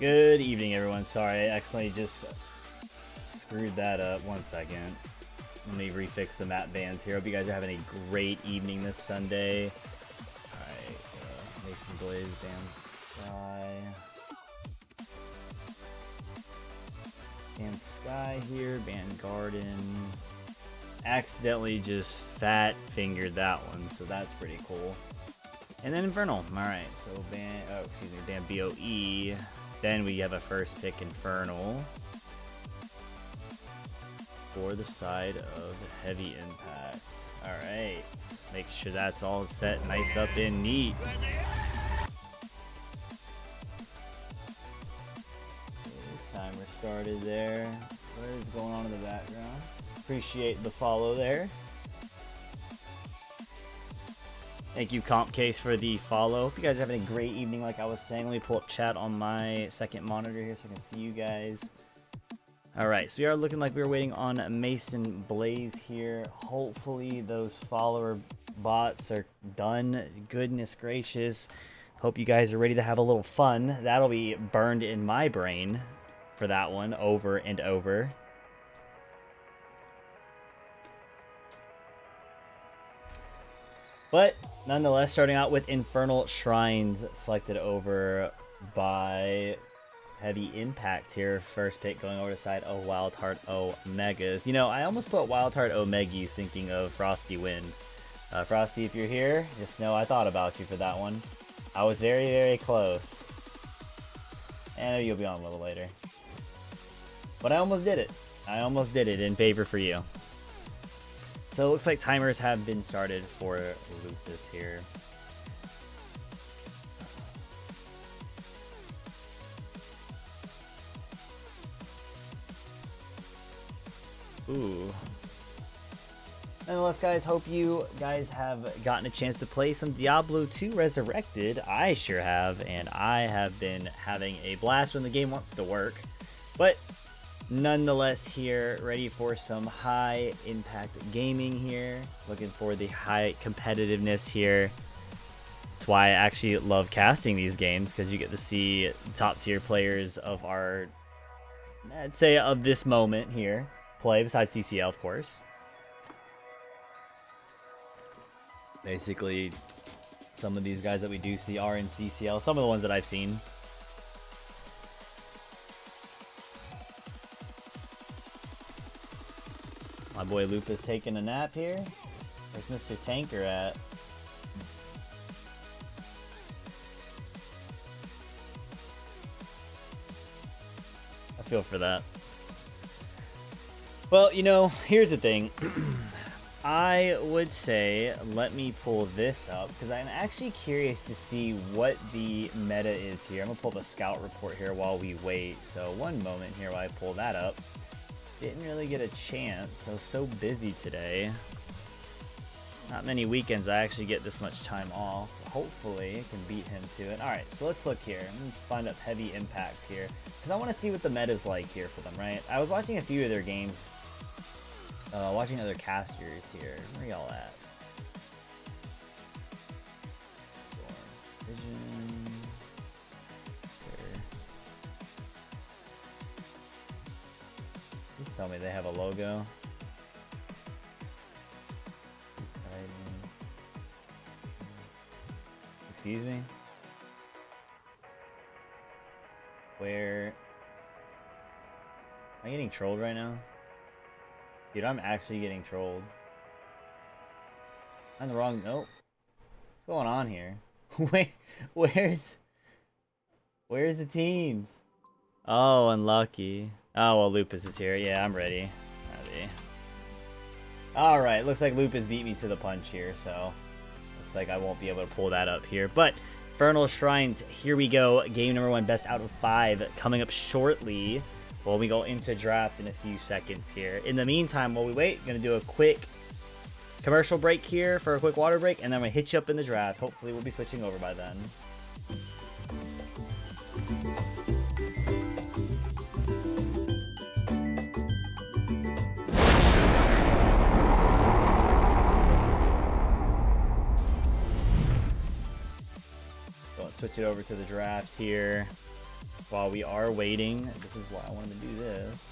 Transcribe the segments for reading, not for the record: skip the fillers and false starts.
Good evening, everyone. Sorry, I accidentally just screwed that up. 1 second. Let me refix the map bands here. Hope you guys are having a great evening this Sunday. Alright, Mason Blaze, Band Sky. Band Sky here, Band Garden. Accidentally just fat fingered that one, so that's pretty cool. And then Infernal. Alright, so Band BOE. Then we have a first pick Infernal for the side of Heavy Impact. Alright, make sure that's all set nice up and neat. Timer started there. What is going on in the background? Appreciate the follow there. Thank you, Comp Case, for the follow. Hope you guys are having a great evening, like I was saying. Let me pull up chat on my second monitor here so I can see you guys. Alright, so we are looking like we're waiting on Mason Blaze here. Hopefully those follower bots are done. Goodness gracious. Hope you guys are ready to have a little fun. That'll be burned in my brain for that one over and over. But nonetheless, starting out with Infernal Shrines selected over by Heavy Impact here. First pick going over to side of WildHeart Omegas. You know, I almost put WildHeart Omegas thinking of Frosty Wind. Frosty, if you're here, just know I thought about you for that one. I was very, very close. And you'll be on a little later. But I almost did it. I almost did it in favor for you. So it looks like timers have been started for Lupus here. Ooh. Nonetheless, guys, hope you guys have gotten a chance to play some Diablo 2 Resurrected. I sure have, and I have been having a blast when the game wants to work. But nonetheless, here, ready for some high impact gaming here. Looking for the high competitiveness here. That's why I actually love casting these games, because you get to see top tier players of our, I'd say, of this moment here play, besides CCL, of course. Basically, some of these guys that we do see are in CCL. Some of the ones that I've seen. My boy Lupus taking a nap here. Where's Mr. Tanker at? I feel for that. Well, you know, here's the thing. I would say, let me pull this up, because I'm actually curious to see what the meta is here. I'm going to pull the scout report here while we wait. So one moment here while I pull that up. Didn't really get a chance. I was so busy today. Not many weekends I actually get this much time off. Hopefully I can beat him to it. Alright, so let's look here. Let me find up Heavy Impact here, because I want to see what the meta's like here for them, right? I was watching a few of their games. Watching other casters here. Where y'all at? Storm Vision. Here. Please tell me they have a logo. Excuse me? Where? Am I getting trolled right now? Dude, I'm actually getting trolled. I'm the wrong... Nope. What's going on here? Where's the teams? Oh, unlucky. Oh, well, Lupus is here. Yeah, I'm ready. Alright, looks like Lupus beat me to the punch here, so... Looks like I won't be able to pull that up here. But, Infernal Shrines, here we go. Game number 1, best out of 5, coming up shortly. Well, we go into draft in a few seconds here. In the meantime, while we wait, going to do a quick commercial break here for a quick water break, and then I'm going to hit you up in the draft. Hopefully, we'll be switching over by then. Switch it over to the draft here. while we are waiting, this is why I wanted to do this.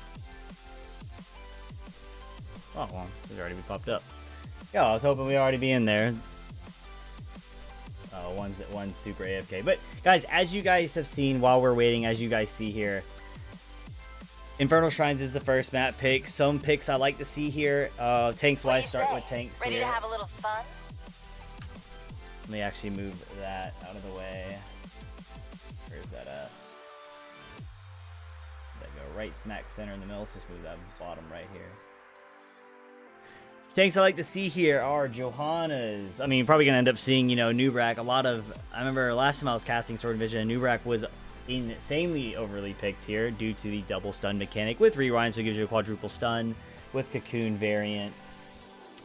Oh, well, it's already popped up. Yeah, I was hoping we'd already be in there. One's super AFK. But, guys, as you guys have seen while we're waiting, as you guys see here, Infernal Shrines is the first map pick. Some picks I like to see here. Tanks-wise, start with tanks Ready here. to have a little fun? Let me actually move that out of the way. Where is that at? That go right smack center in the middle. Let's just move that bottom right here. Tanks I like to see here are Johanna's. I mean, probably going to end up seeing, you know, Nubrak. A lot of... I remember last time I was casting Sword and Vision, Nubrak was insanely overly picked here due to the double stun mechanic with rewind, so it gives you a quadruple stun with Cocoon variant.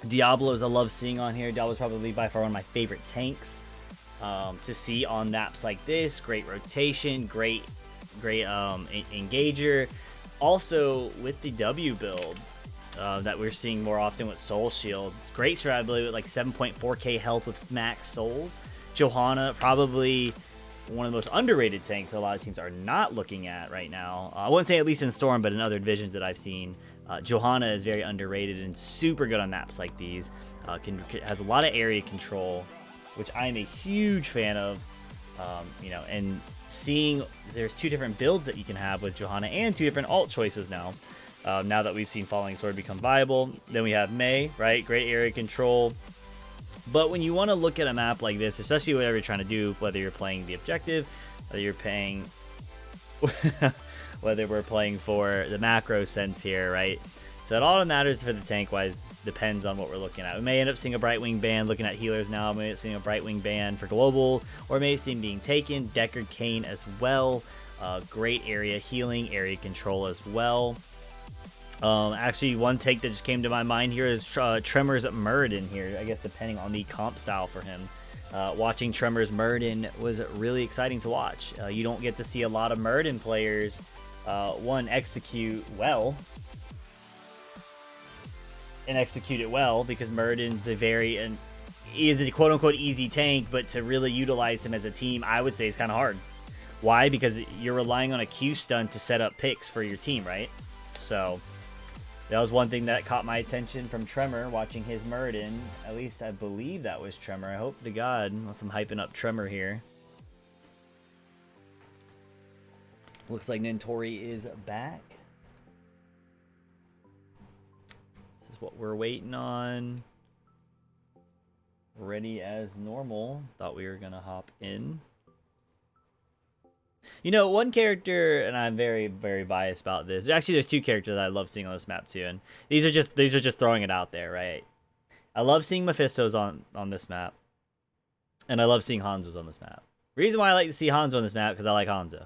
Diablo's I love seeing on here. Diablo's probably by far one of my favorite tanks to see on maps like this. Great rotation, great engager. Also with the W build that we're seeing more often with Soul Shield. Great survivability with like 7.4k health with max souls. Johanna, probably one of the most underrated tanks that a lot of teams are not looking at right now. I wouldn't say at least in Storm, but in other divisions that I've seen. Johanna is very underrated and super good on maps like these. Has a lot of area control, which I am a huge fan of. You know, and seeing there's two different builds that you can have with Johanna and two different alt choices now. Now that we've seen Falling Sword become viable. Then we have Mei, right? Great area control. But when you want to look at a map like this, especially whatever you're trying to do, whether you're playing the objective, whether you're playing, whether we're playing for the macro sense here, right? So it all that matters for the tank-wise depends on what we're looking at. We may end up seeing a Brightwing ban, looking at healers now. We may end up seeing a Brightwing ban for global, or may see him being taken. Deckard Cain as well. Great area healing, area control as well. Actually, one take that just came to my mind here is Tremors Muradin here, I guess depending on the comp style for him. Watching Tremors Muradin was really exciting to watch. You don't get to see a lot of Muradin players, one, execute well, and execute it well, because Muradin's is a quote-unquote easy tank, but to really utilize him as a team, I would say is kind of hard. Why? Because you're relying on a Q stun to set up picks for your team, right? So that was one thing that caught my attention from Tremor, watching his Muradin. At least I believe that was Tremor. I hope to God, unless I'm hyping up Tremor here. Looks like Nintori is back. This is what we're waiting on. Ready as normal. Thought we were going to hop in. You know, one character, and I'm very, very biased about this. Actually, there's two characters that I love seeing on this map too, and these are just throwing it out there, right? I love seeing Mephistos on this map, and I love seeing Hanzo's on this map. Reason why I like to see Hanzo on this map, because I like Hanzo.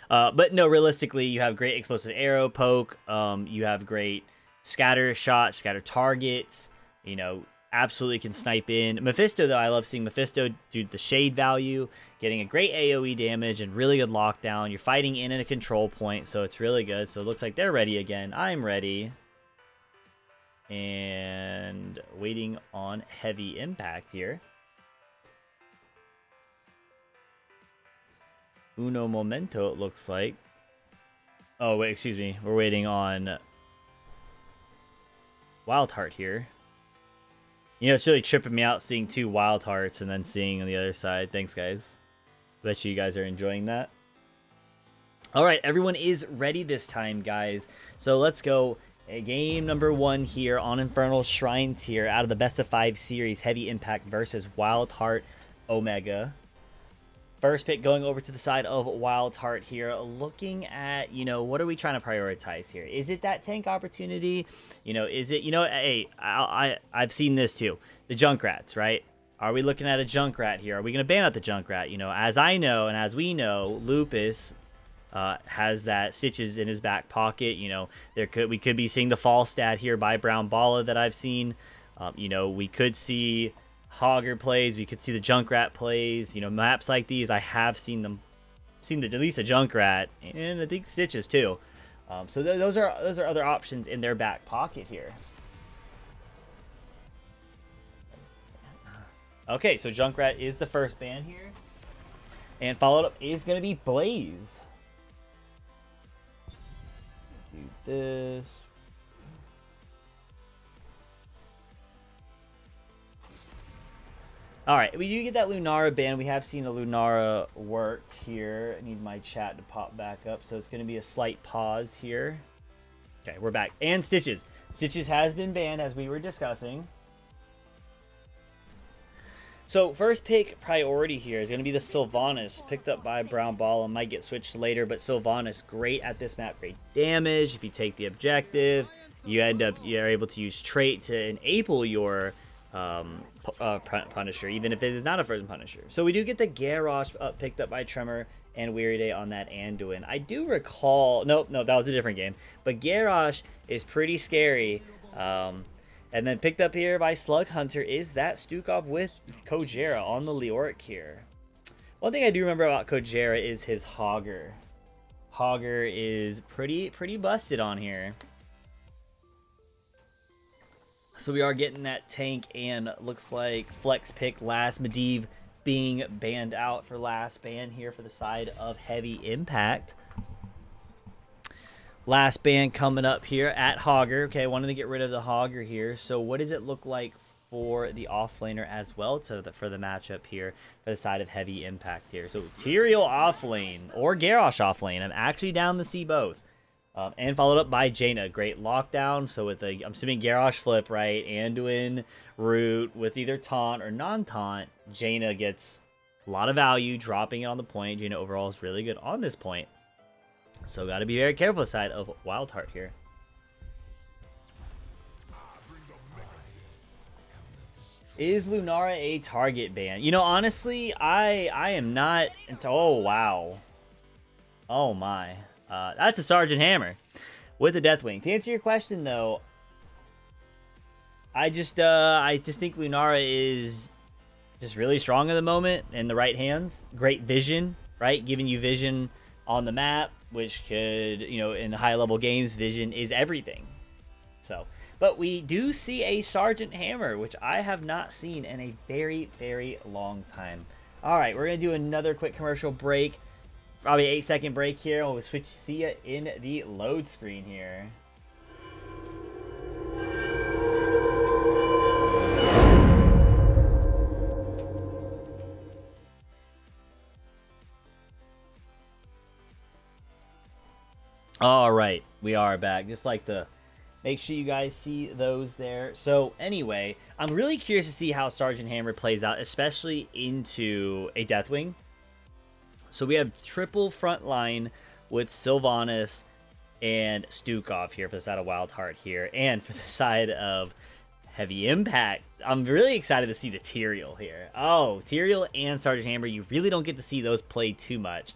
But no, realistically, you have great explosive arrow poke. You have great scatter shot, scatter targets. You know, absolutely can snipe in. Mephisto, though, I love seeing Mephisto do the shade value, getting a great AoE damage and really good lockdown. You're fighting in at a control point, so it's really good. So it looks like they're ready again. I'm ready. And waiting on heavy impact here. Uno momento, it looks like. Oh, wait, excuse me. We're waiting on WildHeart here. You know, it's really tripping me out seeing two WildHearts and then seeing on the other side. Thanks, guys. Bet you guys are enjoying that. All right, everyone is ready this time, guys. So let's go. Game number 1 here on Infernal Shrines here out of the best of 5 series, Heavy Impact versus WildHeart Omega. First pick going over to the side of WildHeart here, looking at, you know, what are we trying to prioritize here? Is it that tank opportunity? You know, is it, you know, hey, I've seen this too. The Junkrats, right? Are we looking at a Junkrat here? Are we going to ban out the Junkrat? You know, as I know and as we know, Lupus has that Stitches in his back pocket. You know, we could be seeing the fall stat here by Brown Balla that I've seen. You know, we could see Hogger plays, we could see the Junkrat plays. You know, maps like these, I have seen at least a Junkrat, and I think Stitches too. So those are other options in their back pocket here. Okay, so Junkrat is the first ban here, and followed up is going to be Blaze. this. Alright, we do get that Lunara ban. We have seen a Lunara worked here. I need my chat to pop back up, so it's going to be a slight pause here. Okay, we're back. And Stitches. Stitches has been banned, as we were discussing. So, first pick priority here is going to be the Sylvanas, picked up by Brown Ball and might get switched later, but Sylvanas, great at this map, great damage. If you take the objective, you're able to use trait to enable your Punisher, even if it is not a frozen Punisher. So we do get the Garrosh picked up by Tremor and Weary Day on that Anduin. I do recall, no, that was a different game, but Garrosh is pretty scary. And then picked up here by Slug Hunter is that Stukov with Kojera on the Leoric here. One thing I do remember about Kojera is his Hogger. Hogger is pretty busted on here. So we are getting that tank, and looks like flex pick last Medivh being banned out for last ban here for the side of Heavy Impact. Last ban coming up here at Hogger. Okay, wanted to get rid of the Hogger here. So what does it look like for the offlaner as well for the matchup here for the side of Heavy Impact here? So Tyrael offlane or Garrosh offlane. I'm actually down to see both. And followed up by Jaina. Great lockdown. So with the, I'm assuming Garrosh flip, right? Anduin root with either taunt or non-taunt. Jaina gets a lot of value dropping it on the point. Jaina overall is really good on this point. So got to be very careful side of WildHeart here. Is Lunara a target ban? You know, honestly, I am not. Oh, wow. Oh, my. That's a Sergeant Hammer with a Deathwing. To answer your question, though, I just think Lunara is just really strong at the moment in the right hands. Great vision, right? Giving you vision on the map, which could, you know, in high-level games, vision is everything. So, but we do see a Sergeant Hammer, which I have not seen in a very, very long time. All right, we're going to do another quick commercial break. Probably 8-second break here. We'll switch to see you in the load screen here. All right, we are back. Just like to make sure you guys see those there. So anyway, I'm really curious to see how Sergeant Hammer plays out, especially into a Deathwing. So we have triple front line with Sylvanas and Stukov here for the side of WildHeart here. And for the side of Heavy Impact, I'm really excited to see the Tyrael here. Oh, Tyrael and Sergeant Hammer, you really don't get to see those play too much.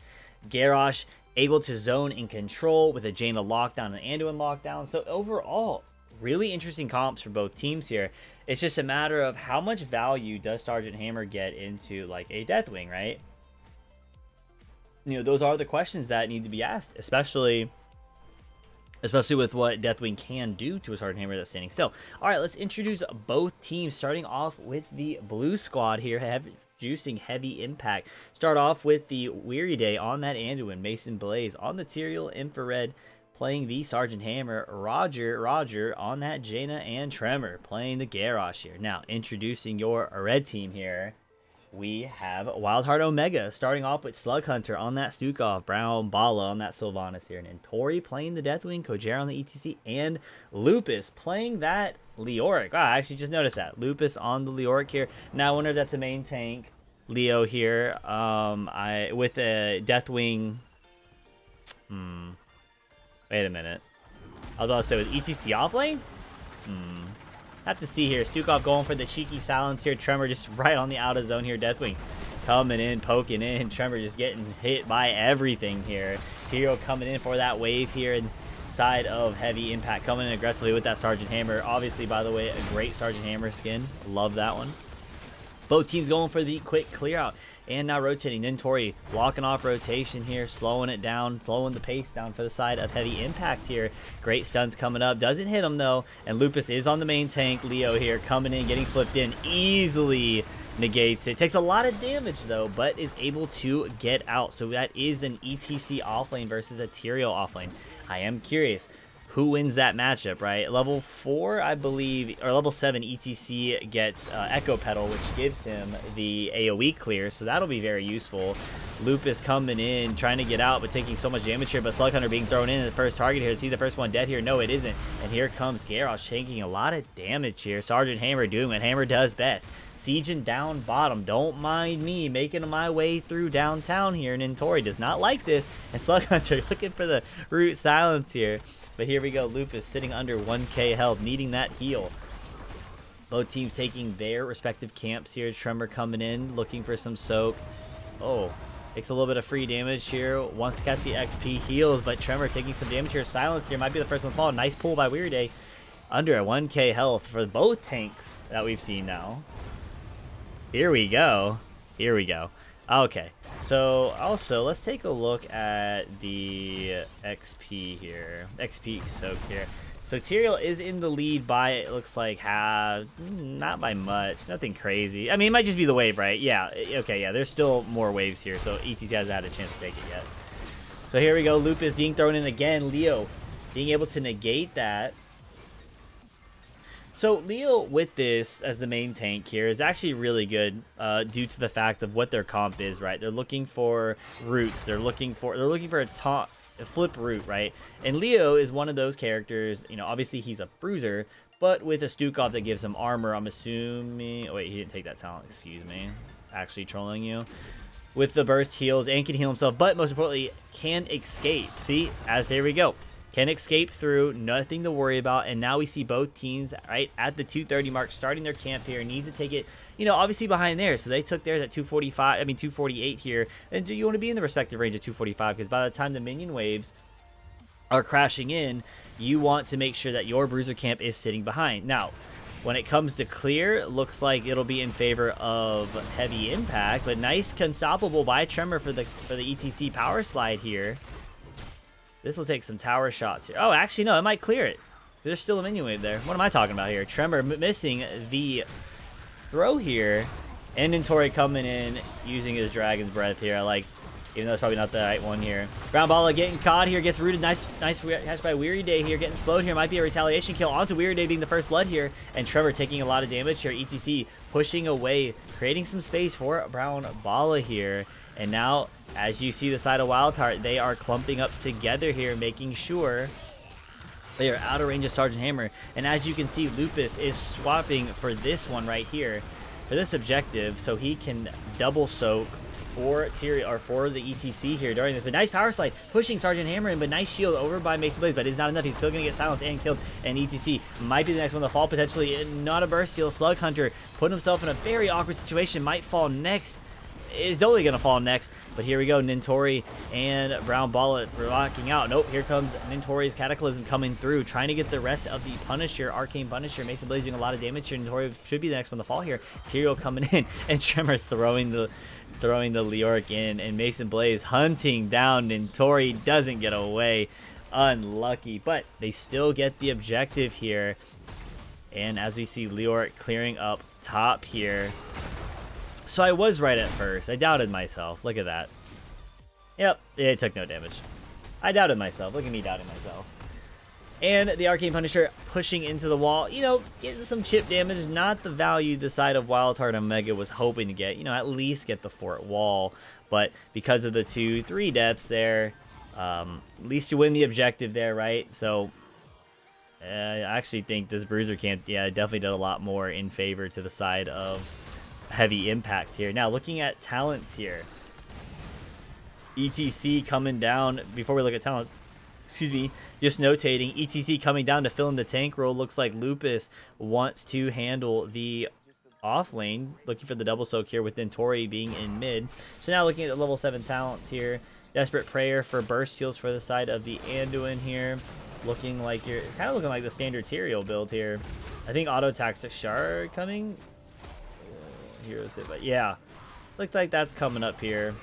Garrosh able to zone and control with a Jaina lockdown and Anduin lockdown. So overall, really interesting comps for both teams here. It's just a matter of how much value does Sergeant Hammer get into like a Deathwing, right? You know, those are the questions that need to be asked, especially with what Deathwing can do to a Sergeant Hammer that's standing still. All right, let's introduce both teams, starting off with the blue squad here, juicing Heavy Impact. Start off with the Weary Day on that Anduin, Mason Blaze on the Tyrael, Infrared playing the Sergeant Hammer, Roger on that Jaina, and Tremor playing the Garrosh here. Now, introducing your red team here, we have WildHeart Omega starting off with Slug Hunter on that Stukov, Brown Bala on that Sylvanas here, and Tori playing the Deathwing, Kojera on the ETC, and Lupus playing that Leoric. Wow, I actually just noticed that. Lupus on the Leoric here. Now I wonder if that's a main tank. Leo here, with a Deathwing. Wait a minute. I was about to say with ETC offlane? Have to see here. Stukov going for the cheeky silence here. Tremor just right on the out of zone here. Deathwing coming in, poking in. Tremor just getting hit by everything here. Tyrael coming in for that wave here inside of Heavy Impact. Coming in aggressively with that Sergeant Hammer. Obviously, by the way, a great Sergeant Hammer skin. Love that one. Both teams going for the quick clear out. And now rotating. Then Tori walking off rotation here, slowing it down, slowing the pace down for the side of Heavy Impact here. Great stuns coming up. Doesn't hit him, though. And Lupus is on the main tank. Leo here coming in, getting flipped in. Easily negates it. Takes a lot of damage, though, but is able to get out. So that is an ETC offlane versus a Tyrael offlane. I am curious. who wins that matchup, right? Level 4, I believe, or level 7, ETC gets Echo Pedal, which gives him the AoE clear, so that'll be very useful. Loop is coming in, trying to get out, but taking so much damage here, but Slug Hunter being thrown in the first target here. Is he the first one dead here? No, it isn't. And here comes Garrosh, taking a lot of damage here. Sergeant Hammer doing what Hammer does best. Sieging down bottom. Don't mind me making my way through downtown here. And Nintori does not like this. And Slug Hunter looking for the root silence here. But here we go. Loop is sitting under 1k health, needing that heal. Both teams taking their respective camps here. Tremor coming in, looking for some soak. Oh, takes a little bit of free damage here. Wants to catch the XP, heals, but Tremor taking some damage here. Silence here might be the first one to fall. Nice pull by Weird Day. Under a 1k health for both tanks that we've seen now. Here we go. Here we go. Okay, so also let's take a look at the XP here. XP soaked here. So Tyrael is in the lead by, it looks like, not by much, nothing crazy. I mean, it might just be the wave, right? Yeah, okay, yeah, there's still more waves here, so ETC hasn't had a chance to take it yet. So here we go, Loop is being thrown in again. Leo being able to negate that. So Leo with this as the main tank here is actually really good due to the fact of what their comp is, right? They're looking for roots. They're looking for a flip root, right? And Leo is one of those characters, you know, obviously he's a bruiser, but with a Stukov that gives him armor, I'm assuming. Oh, wait, he didn't take that talent, excuse me. Actually trolling you. With the burst heals and can heal himself, but most importantly, can escape. See, as here we go. Can escape through, nothing to worry about. And now we see both teams right at the 230 mark starting their camp here. Needs to take it, you know, obviously behind there. So they took theirs at 248 here. And do you want to be in the respective range of 245? Because by the time the minion waves are crashing in, you want to make sure that your bruiser camp is sitting behind. Now, when it comes to clear, looks like it'll be in favor of heavy impact. But nice unstoppable by Tremor for the ETC power slide here. This will take some tower shots here. Oh, actually, no, it might clear it. There's still a minion wave there. What am I talking about here? Tremor missing the throw here. And Nintori coming in, using his Dragon's Breath here. I like, even though it's probably not the right one here. Brown Balla getting caught here, gets rooted. Nice catch by Weary Day here, getting slowed here. Might be a retaliation kill onto Weary Day being the first blood here. And Trevor taking a lot of damage here. ETC pushing away, creating some space for Brown Balla here. And now, as you see the side of WildHeart, they are clumping up together here, making sure they are out of range of Sergeant Hammer. And as you can see, Lupus is swapping for this one right here, for this objective, so he can double soak for Tyrael, or for the ETC here during this. But nice power slide, pushing Sergeant Hammer in, but nice shield over by Mason Blaze, but it's not enough. He's still going to get silenced and killed, and ETC might be the next one to fall, potentially. Not a burst heal. Slug Hunter put himself in a very awkward situation, might fall next. Is totally going to fall next, but here we go. Nintori and Brown Balla rocking out. Nope, here comes Nintori's Cataclysm coming through, trying to get the rest of the Punisher, Arcane Punisher. Mason Blaze doing a lot of damage here. Nintori should be the next one to fall here. Tyrael coming in, and Tremor throwing the Leoric in, and Mason Blaze hunting down Nintori. Doesn't get away. Unlucky, but they still get the objective here. And as we see Leoric clearing up top here. So I was right at first. I doubted myself. Look at that. Yep, it took no damage. I doubted myself. Look at me doubting myself. And the Arcane Punisher pushing into the wall. You know, getting some chip damage. Not the value the side of WildHeart Omega was hoping to get. You know, at least get the fort wall. But because of the 2-3 deaths there, at least you win the objective there, right? So I actually think this Bruiser camp, yeah, definitely did a lot more in favor to the side of heavy impact here. Now looking at talents here, ETC coming down. Before we look at talent, excuse me, just notating, ETC coming down to fill in the tank role. Looks like Lupus wants to handle the off lane, looking for the double soak here with Nintori being in mid. So now looking at level 7 talents here, Desperate Prayer for burst heals for the side of the Anduin here. Looking like you're kind of looking like the standard Tyrael build here. I think auto tactics shard coming. Heroes hit, but yeah, looks like that's coming up here.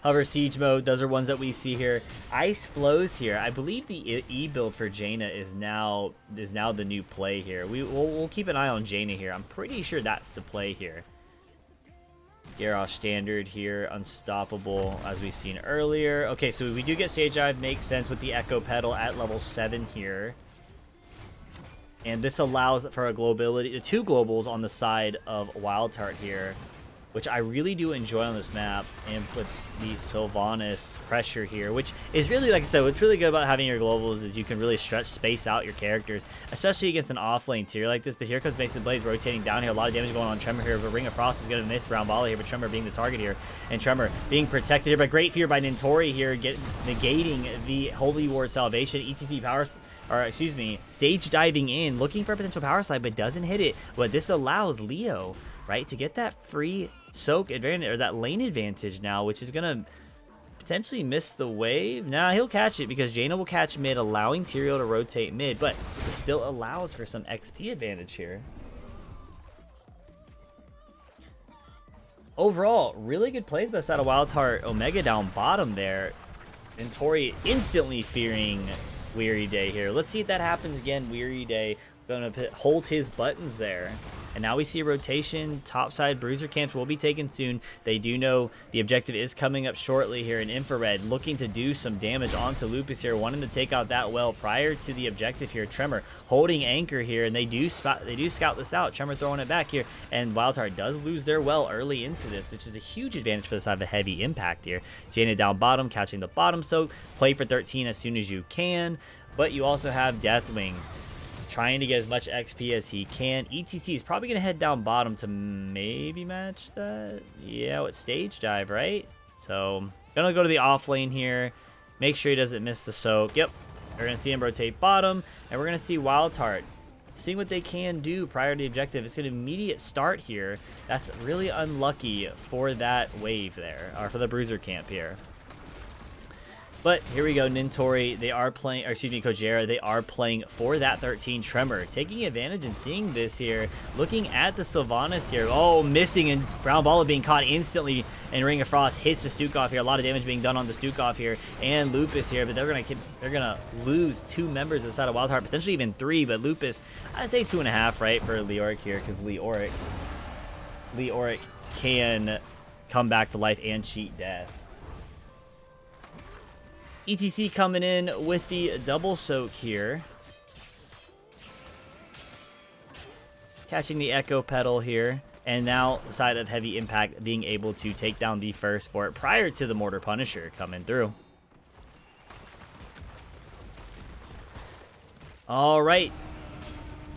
Hover siege mode, those are ones that we see here. Ice flows here. I believe the E build for Jaina is now the new play here. We'll keep an eye on Jaina here. I'm pretty sure that's the play here. Garrosh standard here, unstoppable as we've seen earlier. Okay, so we do get stage dive, makes sense with the Echo Pedal at level 7 here. And this allows for a globability, 2 globals on the side of WildHeart here, which I really do enjoy on this map. And with the Sylvanas pressure here, which is really, like I said, what's really good about having your globals is you can really space out your characters, especially against an offlane tier like this. But here comes Mason Blaze rotating down here. A lot of damage going on Tremor here, but Ring of Frost is going to miss Brown Volley here, but Tremor being the target here, and Tremor being protected here by Great Fear by Nintori here, negating the Holy Ward Salvation. ETC powers, or excuse me, stage diving in, looking for a potential power slide, but doesn't hit it. But this allows Leo, right, to get that free soak advantage, or that lane advantage now, which is gonna potentially miss the wave. Nah, he'll catch it because Jaina will catch mid, allowing Tyrael to rotate mid, but it still allows for some XP advantage here. Overall, really good plays by the side of WildHeart. Omega down bottom there, and Tori instantly fearing Weary Day here. Let's see if that happens again. Weary Day gonna hold his buttons there. And now we see a rotation. Topside bruiser camps will be taken soon. They do know the objective is coming up shortly here in Infrared, looking to do some damage onto Lupus here, wanting to take out that well prior to the objective here. Tremor holding anchor here, and they do scout this out. Tremor throwing it back here, and WildHeart does lose their well early into this, which is a huge advantage for the side of a heavy impact here. Jaina down bottom, catching the bottom soak. Play for 13 as soon as you can, but you also have Deathwing trying to get as much XP as he can. ETC is probably going to head down bottom to maybe match that. Yeah, with stage dive, right? So, going to go to the off lane here. Make sure he doesn't miss the soak. Yep, we're going to see him rotate bottom, and we're going to see WildHeart seeing what they can do prior to the objective. It's an immediate start here. That's really unlucky for that wave there, or for the bruiser camp here. But here we go, Nintori, they are playing, or excuse me, Kojera, they are playing for that 13 Tremor, taking advantage and seeing this here, looking at the Sylvanas here. Oh, missing, and Brown Ball being caught instantly, and Ring of Frost hits the Stukov here. A lot of damage being done on the Stukov here, and Lupus here, but they're gonna lose 2 members of the side of WildHeart, potentially even 3, but Lupus, I'd say 2.5, right, for Leoric here, because Leoric can come back to life and cheat death. ETC coming in with the double soak here. Catching the Echo Pedal here. And now the side of Heavy Impact being able to take down the first for it prior to the Mortar Punisher coming through. Alright.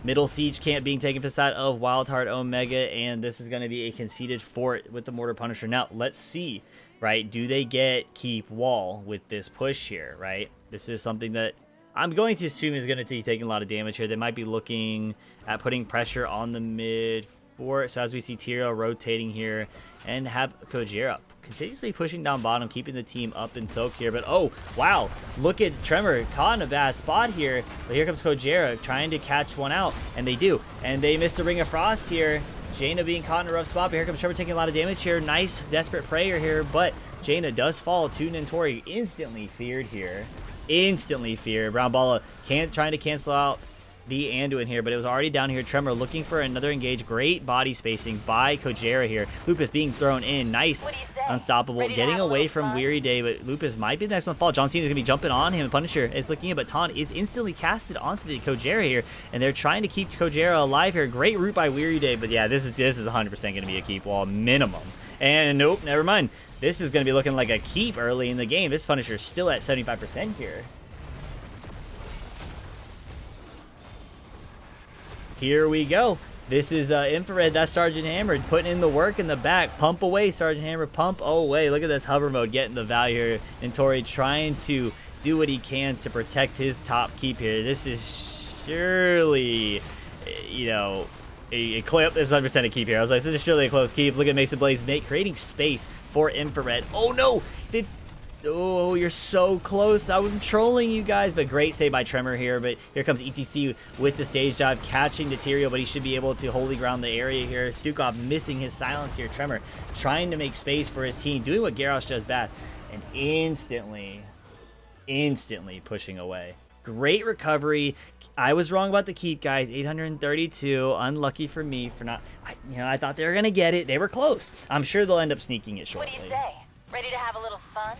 Middle Siege Camp being taken to the side of WildHeart Omega. And this is going to be a conceded fort with the Mortar Punisher. Now, let's see. Right, do they get keep wall with this push here, right? This is something that I'm going to assume is going to be taking a lot of damage here. They might be looking at putting pressure on the mid fort. So as we see Tyrael rotating here and have Kojera continuously pushing down bottom, keeping the team up in soak here. But oh, wow, look at Tremor caught in a bad spot here. But here comes Kojera trying to catch one out, and they do. And they missed the Ring of Frost here. Jaina being caught in a rough spot, but here comes Trevor taking a lot of damage here. Nice desperate prayer here, but Jaina does fall to Nintori. Instantly feared here. Instantly feared. Brown Balla trying to cancel out the Anduin here, but it was already down here. Tremor looking for another engage. Great body spacing by Kojera here. Lupus being thrown in. Nice. Unstoppable. Getting away from Weary Day, but Lupus might be the next one to fall. John Cena's going to be jumping on him. Punisher is looking at, but Taunt is instantly casted onto the Kojera here, and they're trying to keep Kojera alive here. Great route by Weary Day, but yeah, this is 100% going to be a keep wall minimum. And nope, never mind. This is going to be looking like a keep early in the game. This Punisher is still at 75% here. Here we go. This is Infrared. That's Sergeant Hammer putting in the work in the back. Pump away, Sergeant Hammer. Pump away. Look at this hover mode getting the value here. And Tori trying to do what he can to protect his top keep here. This is surely, you know, a clip. This is 100% a keep here. I was like, this is surely a close keep. Look at Mason Blaze creating space for Infrared. Oh no! Oh, you're so close. I'm trolling you guys, but great save by Tremor here. But here comes ETC with the stage dive, catching the Tyrael, but he should be able to holy ground the area here. Stukov missing his silence here. Tremor trying to make space for his team, doing what Garrosh does best, and instantly pushing away. Great recovery. I was wrong about the keep, guys. 832. Unlucky for me for not... I thought they were going to get it. They were close. I'm sure they'll end up sneaking it shortly. What do you say? Ready to have a little fun?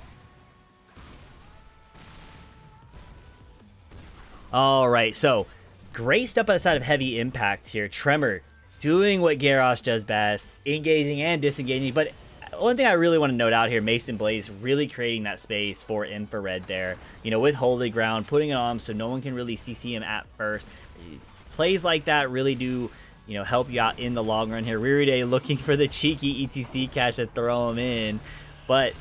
All right, so great stuff outside of heavy impact here. Tremor doing what Garrosh does best, engaging and disengaging. But one thing I really want to note out here, Mason Blaze really creating that space for infrared there, with Holy Ground, putting it on so no one can really CC him at first. Plays like that really do, help you out in the long run here. Weary looking for the cheeky ETC catch to throw him in, but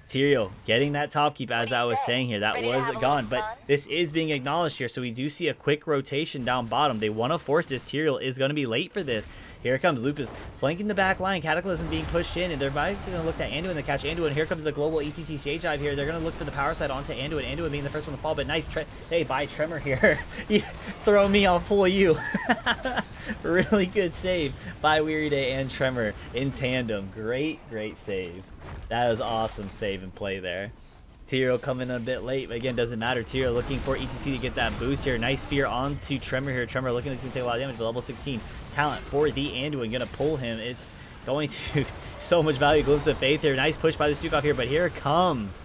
Tyrael getting that top keep, as I was saying here, that was gone, but this is being acknowledged here, so we do see a quick rotation down bottom. They want to force this. Tyrael is going to be late for this. Here comes Lupus flanking the back line, Cataclysm being pushed in, and they're going to look at Anduin to catch Anduin. Here comes the global ETC stage dive here. They're going to look for the power side onto Anduin. Anduin being the first one to fall, but nice hey, by Tremor here. Throw me, I'll pull you. Really good save by Weary Day and Tremor in tandem. Great save. That is awesome save and play there. Tyrael coming in a bit late, but again, doesn't matter. Tyrael looking for ETC to get that boost here. Nice fear onto Tremor here. Tremor looking to take a lot of damage, but level 16 talent for the Anduin. Gonna pull him. It's going to so much value. Glimpse of Faith here. Nice push by the Stukov here, but here comes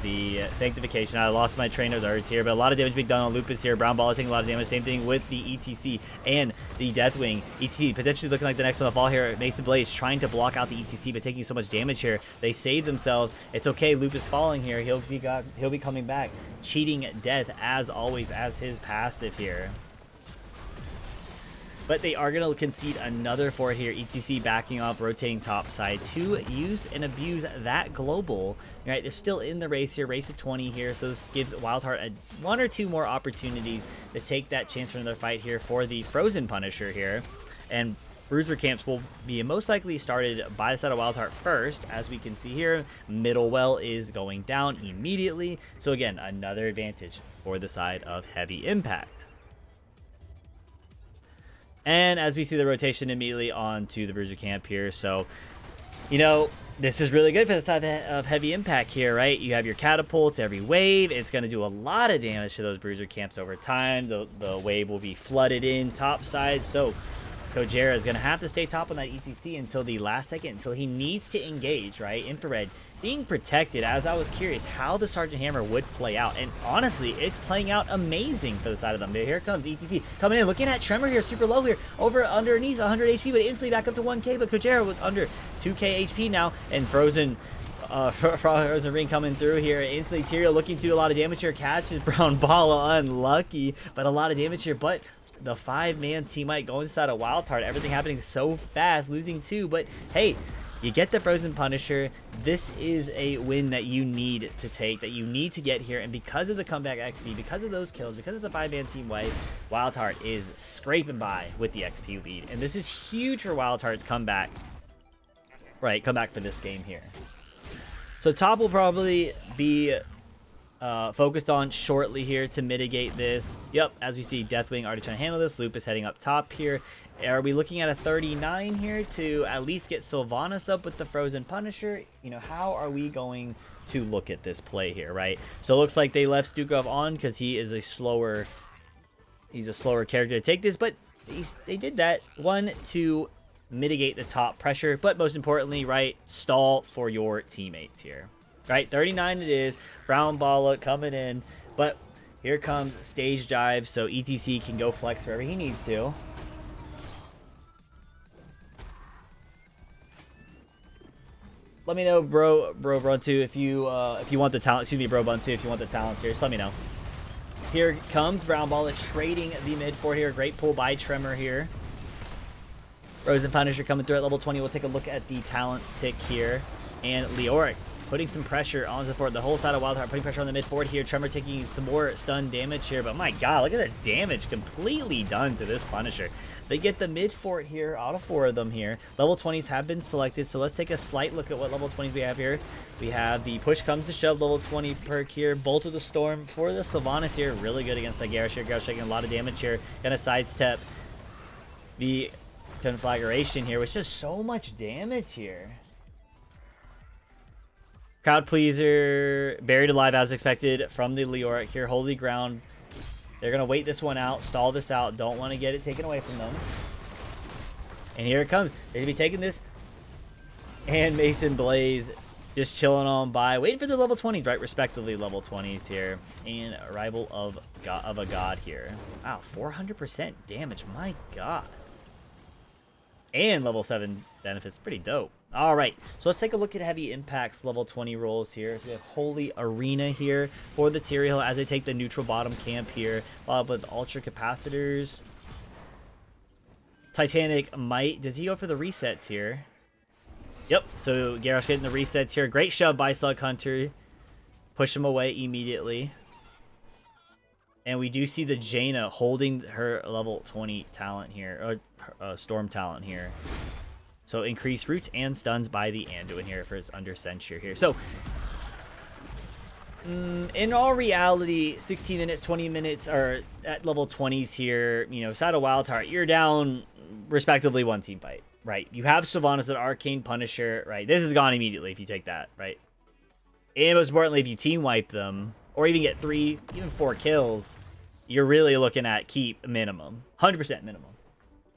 the Sanctification. I lost my train of words here, but a lot of damage being done on Lupus here. Brown Ball taking a lot of damage. Same thing with the ETC and the Deathwing. ETC potentially looking like the next one to fall here. Mason Blaze trying to block out the ETC, but taking so much damage here. They save themselves. It's okay. Lupus falling here. He'll be coming back. Cheating death as always as his passive here. But they are going to concede another fort here. ETC backing off, rotating top side to use and abuse that global. Right, they're still in the race here, race of 20 here. So this gives WildHeart one or two more opportunities to take that chance for another fight here for the Frozen Punisher here. And Bruiser camps will be most likely started by the side of WildHeart first. As we can see here, Middle Well is going down immediately. So again, another advantage for the side of Heavy Impact. And as we see the rotation immediately onto the Bruiser camp here. So, this is really good for the side of Heavy Impact here, right? You have your catapults every wave. It's going to do a lot of damage to those Bruiser camps over time. The wave will be flooded in top side. So Kojera is going to have to stay top on that ETC until the last second, until he needs to engage, right? Infrared being protected, as I was curious how the Sergeant Hammer would play out. And honestly, it's playing out amazing for the side of them. Here comes ETC coming in, looking at Tremor here, super low here, underneath 100 HP, but instantly back up to 1k, but Kojera with under 2k HP now, and Frozen Ring coming through here. Instantly Tyrael looking to do a lot of damage here, catches Brown Ball, unlucky, but a lot of damage here. But the 5-man teammate going inside of WildHeart, everything happening so fast, losing 2, but hey, you get the Frozen Punisher. This is a win that you need to take, that you need to get here. And because of the comeback XP, because of those kills, because of the 5-man team wipe, WildHeart is scraping by with the XP lead. And this is huge for WildHeart's comeback. Right, comeback for this game here. So top will probably be focused on shortly here to mitigate this. Yep, as we see, Deathwing already trying to handle this. Lupus heading up top here. Are we looking at a 39 here to at least get Sylvanas up with the Frozen Punisher? How are we going to look at this play here, right? So it looks like they left Stukov on because he's a slower character to take this, but they did that. One, to mitigate the top pressure, but most importantly, right, stall for your teammates here. Right, 39 it is. Brown Balla coming in, but here comes stage dive, so ETC can go flex wherever he needs to. Let me know, bro Bruntu, if you want the talent. Excuse me, bro Buntu, if you want the talents here, just let me know. Here comes Brown Balla trading the mid fort here. Great pull by Tremor here. Frozen Punisher coming through at level 20. We'll take a look at the talent pick here, and Leoric putting some pressure on the fort. The whole side of WildHeart putting pressure on the mid fort here. Tremor taking some more stun damage here, but my god, look at the damage completely done to this Punisher. They get the mid fort here out of 4 of them here. Level 20s have been selected, so let's take a slight look at what level 20s we have here. We have the Push Comes to Shove level 20 perk here. Bolt of the Storm for the Sylvanas here. Really good against the Garrosh here. Garrosh taking a lot of damage here. Gonna sidestep the Conflagration here, which does so much damage here. Crowd pleaser, buried alive as expected from the Leoric here. Holy ground. They're going to wait this one out, stall this out. Don't want to get it taken away from them. And here it comes. They're going to be taking this. And Mason Blaze just chilling on by, waiting for the level 20s, right? Respectively, level 20s here. And Arrival of a God here. Wow, 400% damage. My God. And level 7 benefits. Pretty dope. All right, so let's take a look at heavy impacts level 20 rolls here. So we have Holy Arena here for the Tyrael as they take the neutral bottom camp here. Followed up with Ultra Capacitors. Titanic Might. Does he go for the resets here? Yep, so Garrosh getting the resets here. Great shove by Slug Hunter. Push him away immediately. And we do see the Jaina holding her level 20 talent here, or Storm talent here. So increase roots and stuns by the Anduin here for his under censure here. So in all reality, 16 minutes, 20 minutes are at level 20s here. You know, side of WildHeart, you're down respectively one team fight, right? You have Sylvanas that Arcane Punisher, right? This is gone immediately if you take that, right? And most importantly, if you team wipe them or even get 3, even 4 kills, you're really looking at keep minimum, 100% minimum.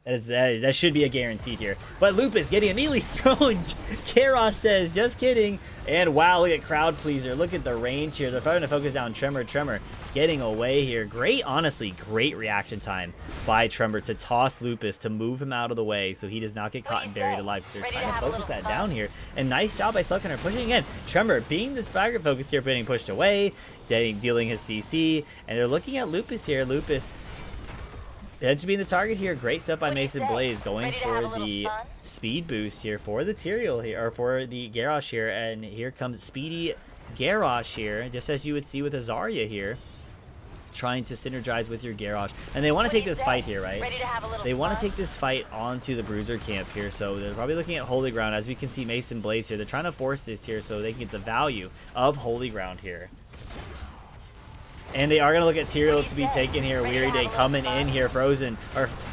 That should be a guaranteed here. But Lupus getting immediately thrown. Karos says, just kidding. And wow, look at Crowd Pleaser. Look at the range here. They're trying to focus down Tremor. Tremor getting away here. Great, honestly, great reaction time by Tremor to toss Lupus, to move him out of the way so he does not get caught and buried alive. They're trying to focus that down here. And nice job by Slug Hunter pushing again. Tremor being the fragment focus here, getting pushed away, dealing his CC. And they're looking at Lupus here. Lupus to be the target here. Great stuff by Mason Blaze going for the speed boost here for the Tyrael here, or for the Garrosh here. And here comes Speedy Garrosh here, just as you would see with a Zarya here, trying to synergize with your Garrosh. And they want to take this fight here, right? They want to take this fight onto the Bruiser camp here. So they're probably looking at Holy Ground. As we can see, Mason Blaze here, they're trying to force this here so they can get the value of Holy Ground here. And they are going to look at Tyrael to be taken here. Weary Day coming in here. Frozen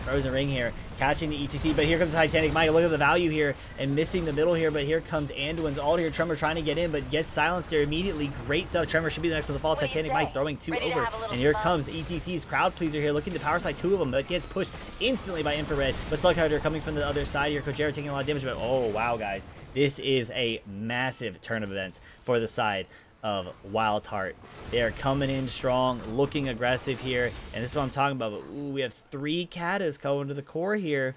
Ring here. Catching the ETC. But here comes Titanic Mike. Look at the value here. And missing the middle here. But here comes Anduin's ult here. Tremor trying to get in. But gets silenced there immediately. Great stuff. Tremor should be the next to the fall. Titanic Mike throwing 2 over. And here comes ETC's Crowd Pleaser here. Looking to power side 2 of them. But gets pushed instantly by Infrared. But Slug Hunter coming from the other side here. Kojera taking a lot of damage. But oh, wow, guys. This is a massive turn of events for the side of WildHeart. They are coming in strong, looking aggressive here, and this is what I'm talking about. But ooh, we have 3 Katas going to the core here.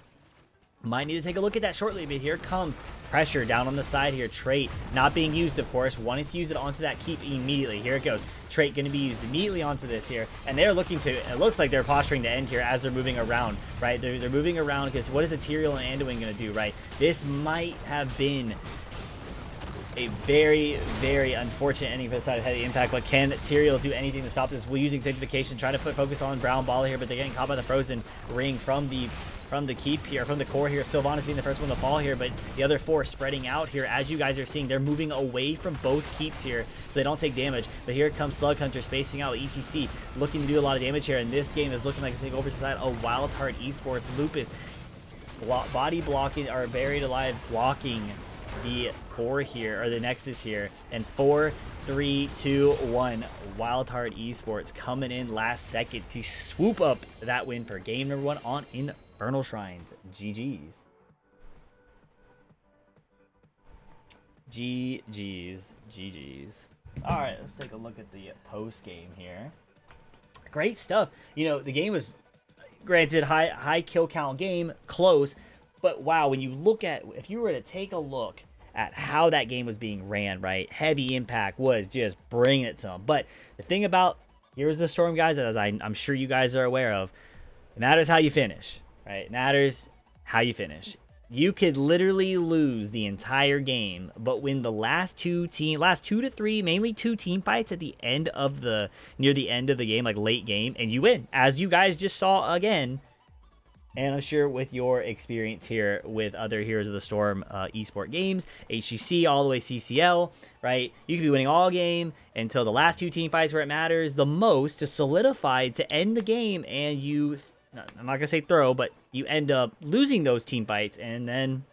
Might need to take a look at that shortly, but here comes pressure down on the side here. Trait not being used, of course, wanting to use it onto that keep immediately. Here it goes. Trait going to be used immediately onto this here, and they're looking to, it looks like they're posturing to end here as they're moving around, right? They're moving around because what is a Tyrael and Anduin going to do, right? This might have been a very, very unfortunate ending for the side of Heavy Impact, but can Tyrael do anything to stop this? We're using Sanctification, trying to put focus on Brown Ball here, but they're getting caught by the Frozen Ring from the keep here, from the core here. Sylvanas being the first one to fall here, but the other 4 spreading out here. As you guys are seeing, they're moving away from both keeps here so they don't take damage. But here comes Slug Hunter spacing out ETC, looking to do a lot of damage here, and this game is looking like it's going over to the side of WildHeart Esports. Lupus body blocking, or buried alive blocking the core here, or the Nexus here, and 4, 3, 2, 1. WildHeart Esports coming in last second to swoop up that win for game number 1 on Infernal Shrines. GG's. GG's. All right, let's take a look at the post game here. Great stuff. You know, the game was, granted, high kill count game, close. But wow, when you look at, if you were to take a look at how that game was being ran, right? Heavy Impact was just bringing it to them. But the thing about, here's the Storm, guys, as I'm sure you guys are aware of, it matters how you finish, right? It matters how you finish. You could literally lose the entire game, but win the last 2 to 3, mainly 2 team fights at the end of near the end of the game, like late game, and you win, as you guys just saw again. And I'm sure with your experience here with other Heroes of the Storm esport games, HGC all the way CCL, right? You could be winning all game until the last 2 team fights where it matters the most to solidify to end the game, and you, I'm not going to say throw, but you end up losing those team fights, and then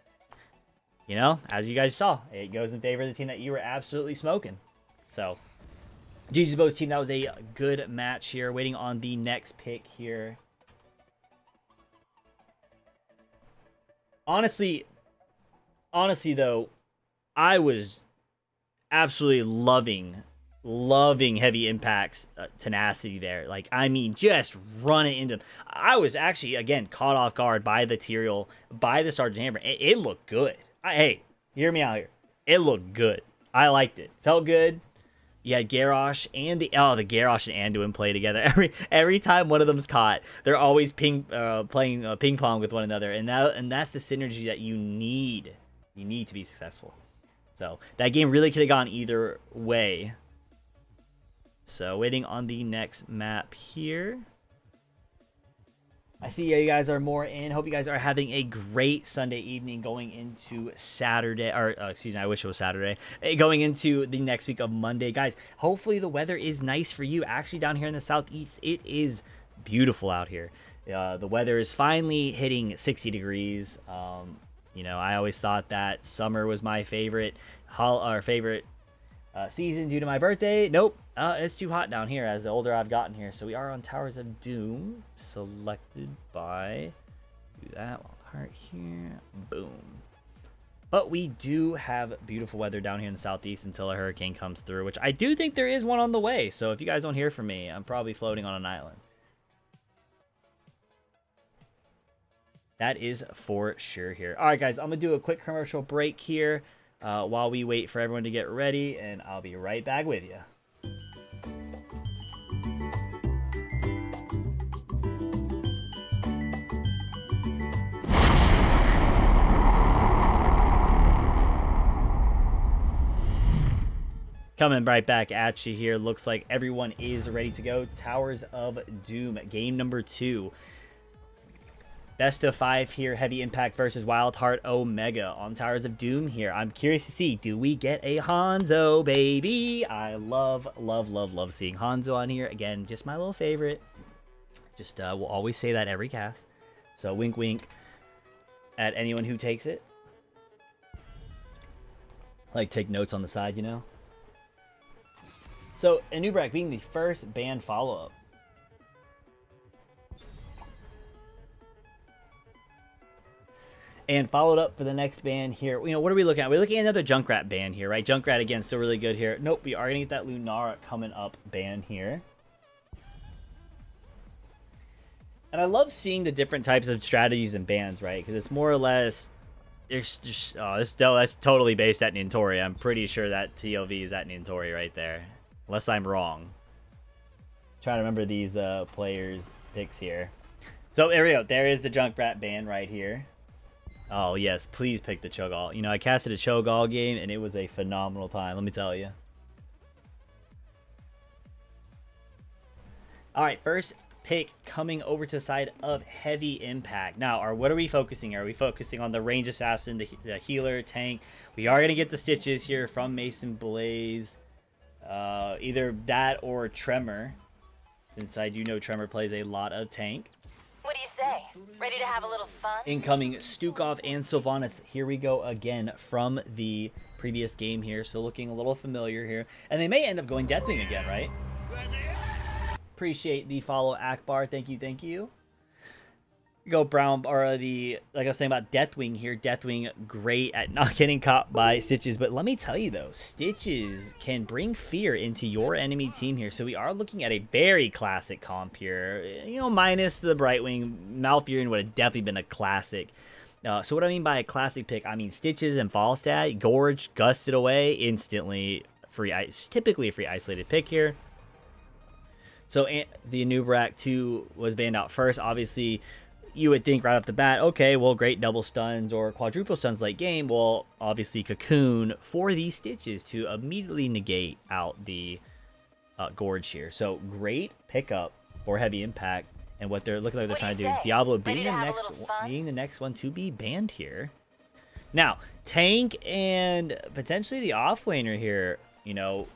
you know, as you guys saw, it goes in favor of the team that you were absolutely smoking. So, GG's Bo's team, that was a good match here. Waiting on the next pick here. Honestly though, I was absolutely loving Heavy Impact's tenacity there. Like, I mean, just running into... I was actually, again, caught off guard by the Tyrael, by the Sergeant Hammer. It looked good. Hey, hear me out here. It looked good. I liked it. Felt good. You had Garrosh and the Garrosh and Anduin play together. Every time one of them's caught, they're always playing ping pong with one another, and that's the synergy that you need. You need to be successful. So that game really could have gone either way. So waiting on the next map here. I see you guys are more in. Hope you guys are having a great Sunday evening going into Saturday. Or, excuse me, I wish it was Saturday. Going into the next week of Monday. Guys, hopefully the weather is nice for you. Actually, down here in the southeast, it is beautiful out here. The weather is finally hitting 60 degrees. You know, I always thought that summer was my favorite season due to my birthday. Nope, it's too hot down here as the older I've gotten here. So we are on Towers of Doom, selected by, do that, WildHeart here, boom. But we do have beautiful weather down here in the southeast until a hurricane comes through, which I do think there is one on the way. So if you guys don't hear from me, I'm probably floating on an island. That is for sure here. All right, guys, I'm going to do a quick commercial break here while we wait for everyone to get ready, and I'll be right back with you. Coming right back at you here. Looks like everyone is ready to go. Towers of Doom, game number 2. Best of 5 here, Heavy Impact versus WildHeart Omega on Towers of Doom here. I'm curious to see, do we get a Hanzo, baby? I love seeing Hanzo on here. Again, just my little favorite. Just, we'll always say that every cast. So, wink, wink at anyone who takes it. Like, take notes on the side, you know? So, Anubrak being the first band follow-up. And followed up for the next band here. You know, what are we looking at? We're looking at another Junkrat band here, right? Junkrat, again, still really good here. Nope, we are going to get that Lunara coming up band here. And I love seeing the different types of strategies and bands, right? Because it's more or less... that's totally based at Nintori. I'm pretty sure that TLV is at Nintori right there. Unless I'm wrong. Trying to remember these players' picks here. So, there we go. There is the Junkrat band right here. Oh, yes, please pick the Cho'Gall. You know, I casted a Cho'Gall game, and it was a phenomenal time, let me tell you. All right, first pick coming over to the side of Heavy Impact. Now, what are we focusing? Are we focusing on the range assassin, the healer, tank? We are going to get the stitches here from Mason Blaze. Either that or Tremor, since I do know Tremor plays a lot of tank. What do you say? Ready to have a little fun? Incoming Stukov and Sylvanas. Here we go again from the previous game here. So looking a little familiar here. And they may end up going Deathwing again, right? Appreciate the follow, Akbar. Thank you, thank you. Go Brown, or like I was saying about Deathwing here. Deathwing, great at not getting caught by Stitches. But let me tell you, though, Stitches can bring fear into your enemy team here. So we are looking at a very classic comp here. You know, minus the Brightwing. Malfurion would have definitely been a classic. So what I mean by a classic pick, I mean Stitches and Falstad. Gorge, gusted away, instantly free. Typically a free isolated pick here. So the Anubrak 2 was banned out first. Obviously, you would think right off the bat, okay, well, great double stuns or quadruple stuns late game. Well, obviously, Cocoon for these Stitches to immediately negate out the Gorge here. So, great pickup for Heavy Impact. And what they're looking like they're trying to do. Diablo being the next one to be banned here. Now, Tank and potentially the offlaner here, you know.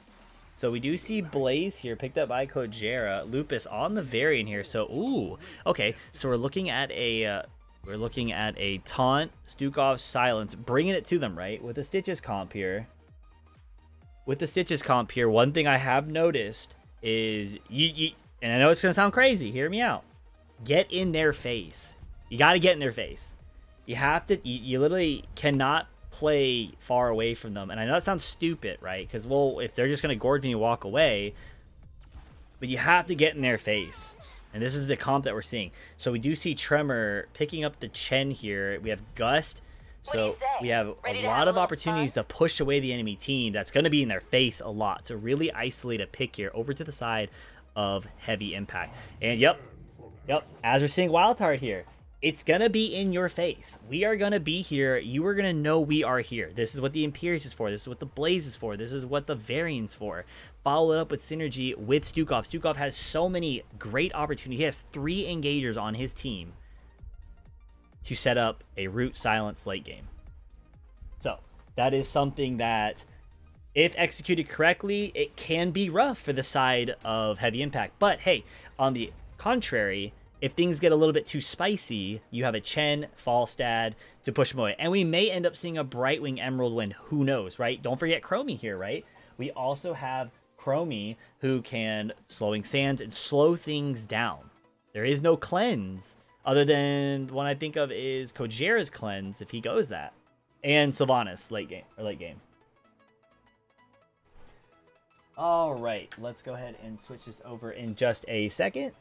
So we do see Blaze here picked up by Kojera. Lupus on the variant here. So, ooh, okay. So we're looking at a We're looking at a taunt, Stukov, silence, bringing it to them, right? With the Stitches comp here. With the Stitches comp here, one thing I have noticed is, and I know it's going to sound crazy, hear me out. Get in their face. You got to get in their face. You have to, you literally cannot play far away from them. And I know it sounds stupid, right? Because, well, if they're just going to gorge me and walk away, but you have to get in their face. And this is the comp that we're seeing. So we do see Tremor picking up the Chen here. We have Gust. So we have a lot of opportunities to push away the enemy team. That's going to be in their face a lot. So really isolate a pick here over to the side of Heavy Impact. And yep, as we're seeing WildHeart here, it's going to be in your face. We are going to be here. You are going to know we are here. This is what the Imperius is for. This is what the Blaze is for. This is what the Variant's for. Follow it up with synergy with Stukov. Stukov has so many great opportunities. He has 3 engagers on his team to set up a root silence late game. So that is something that, if executed correctly, it can be rough for the side of Heavy Impact. But hey, on the contrary, if things get a little bit too spicy, you have a Chen, Falstad to push them away. And we may end up seeing a Brightwing Emerald Wind. Who knows, right? Don't forget Chromie here, right? We also have Chromie who can Slowing Sands and slow things down. There is no cleanse other than one I think of is Kojira's cleanse if he goes that. And Sylvanas late game. All right, let's go ahead and switch this over in just a second.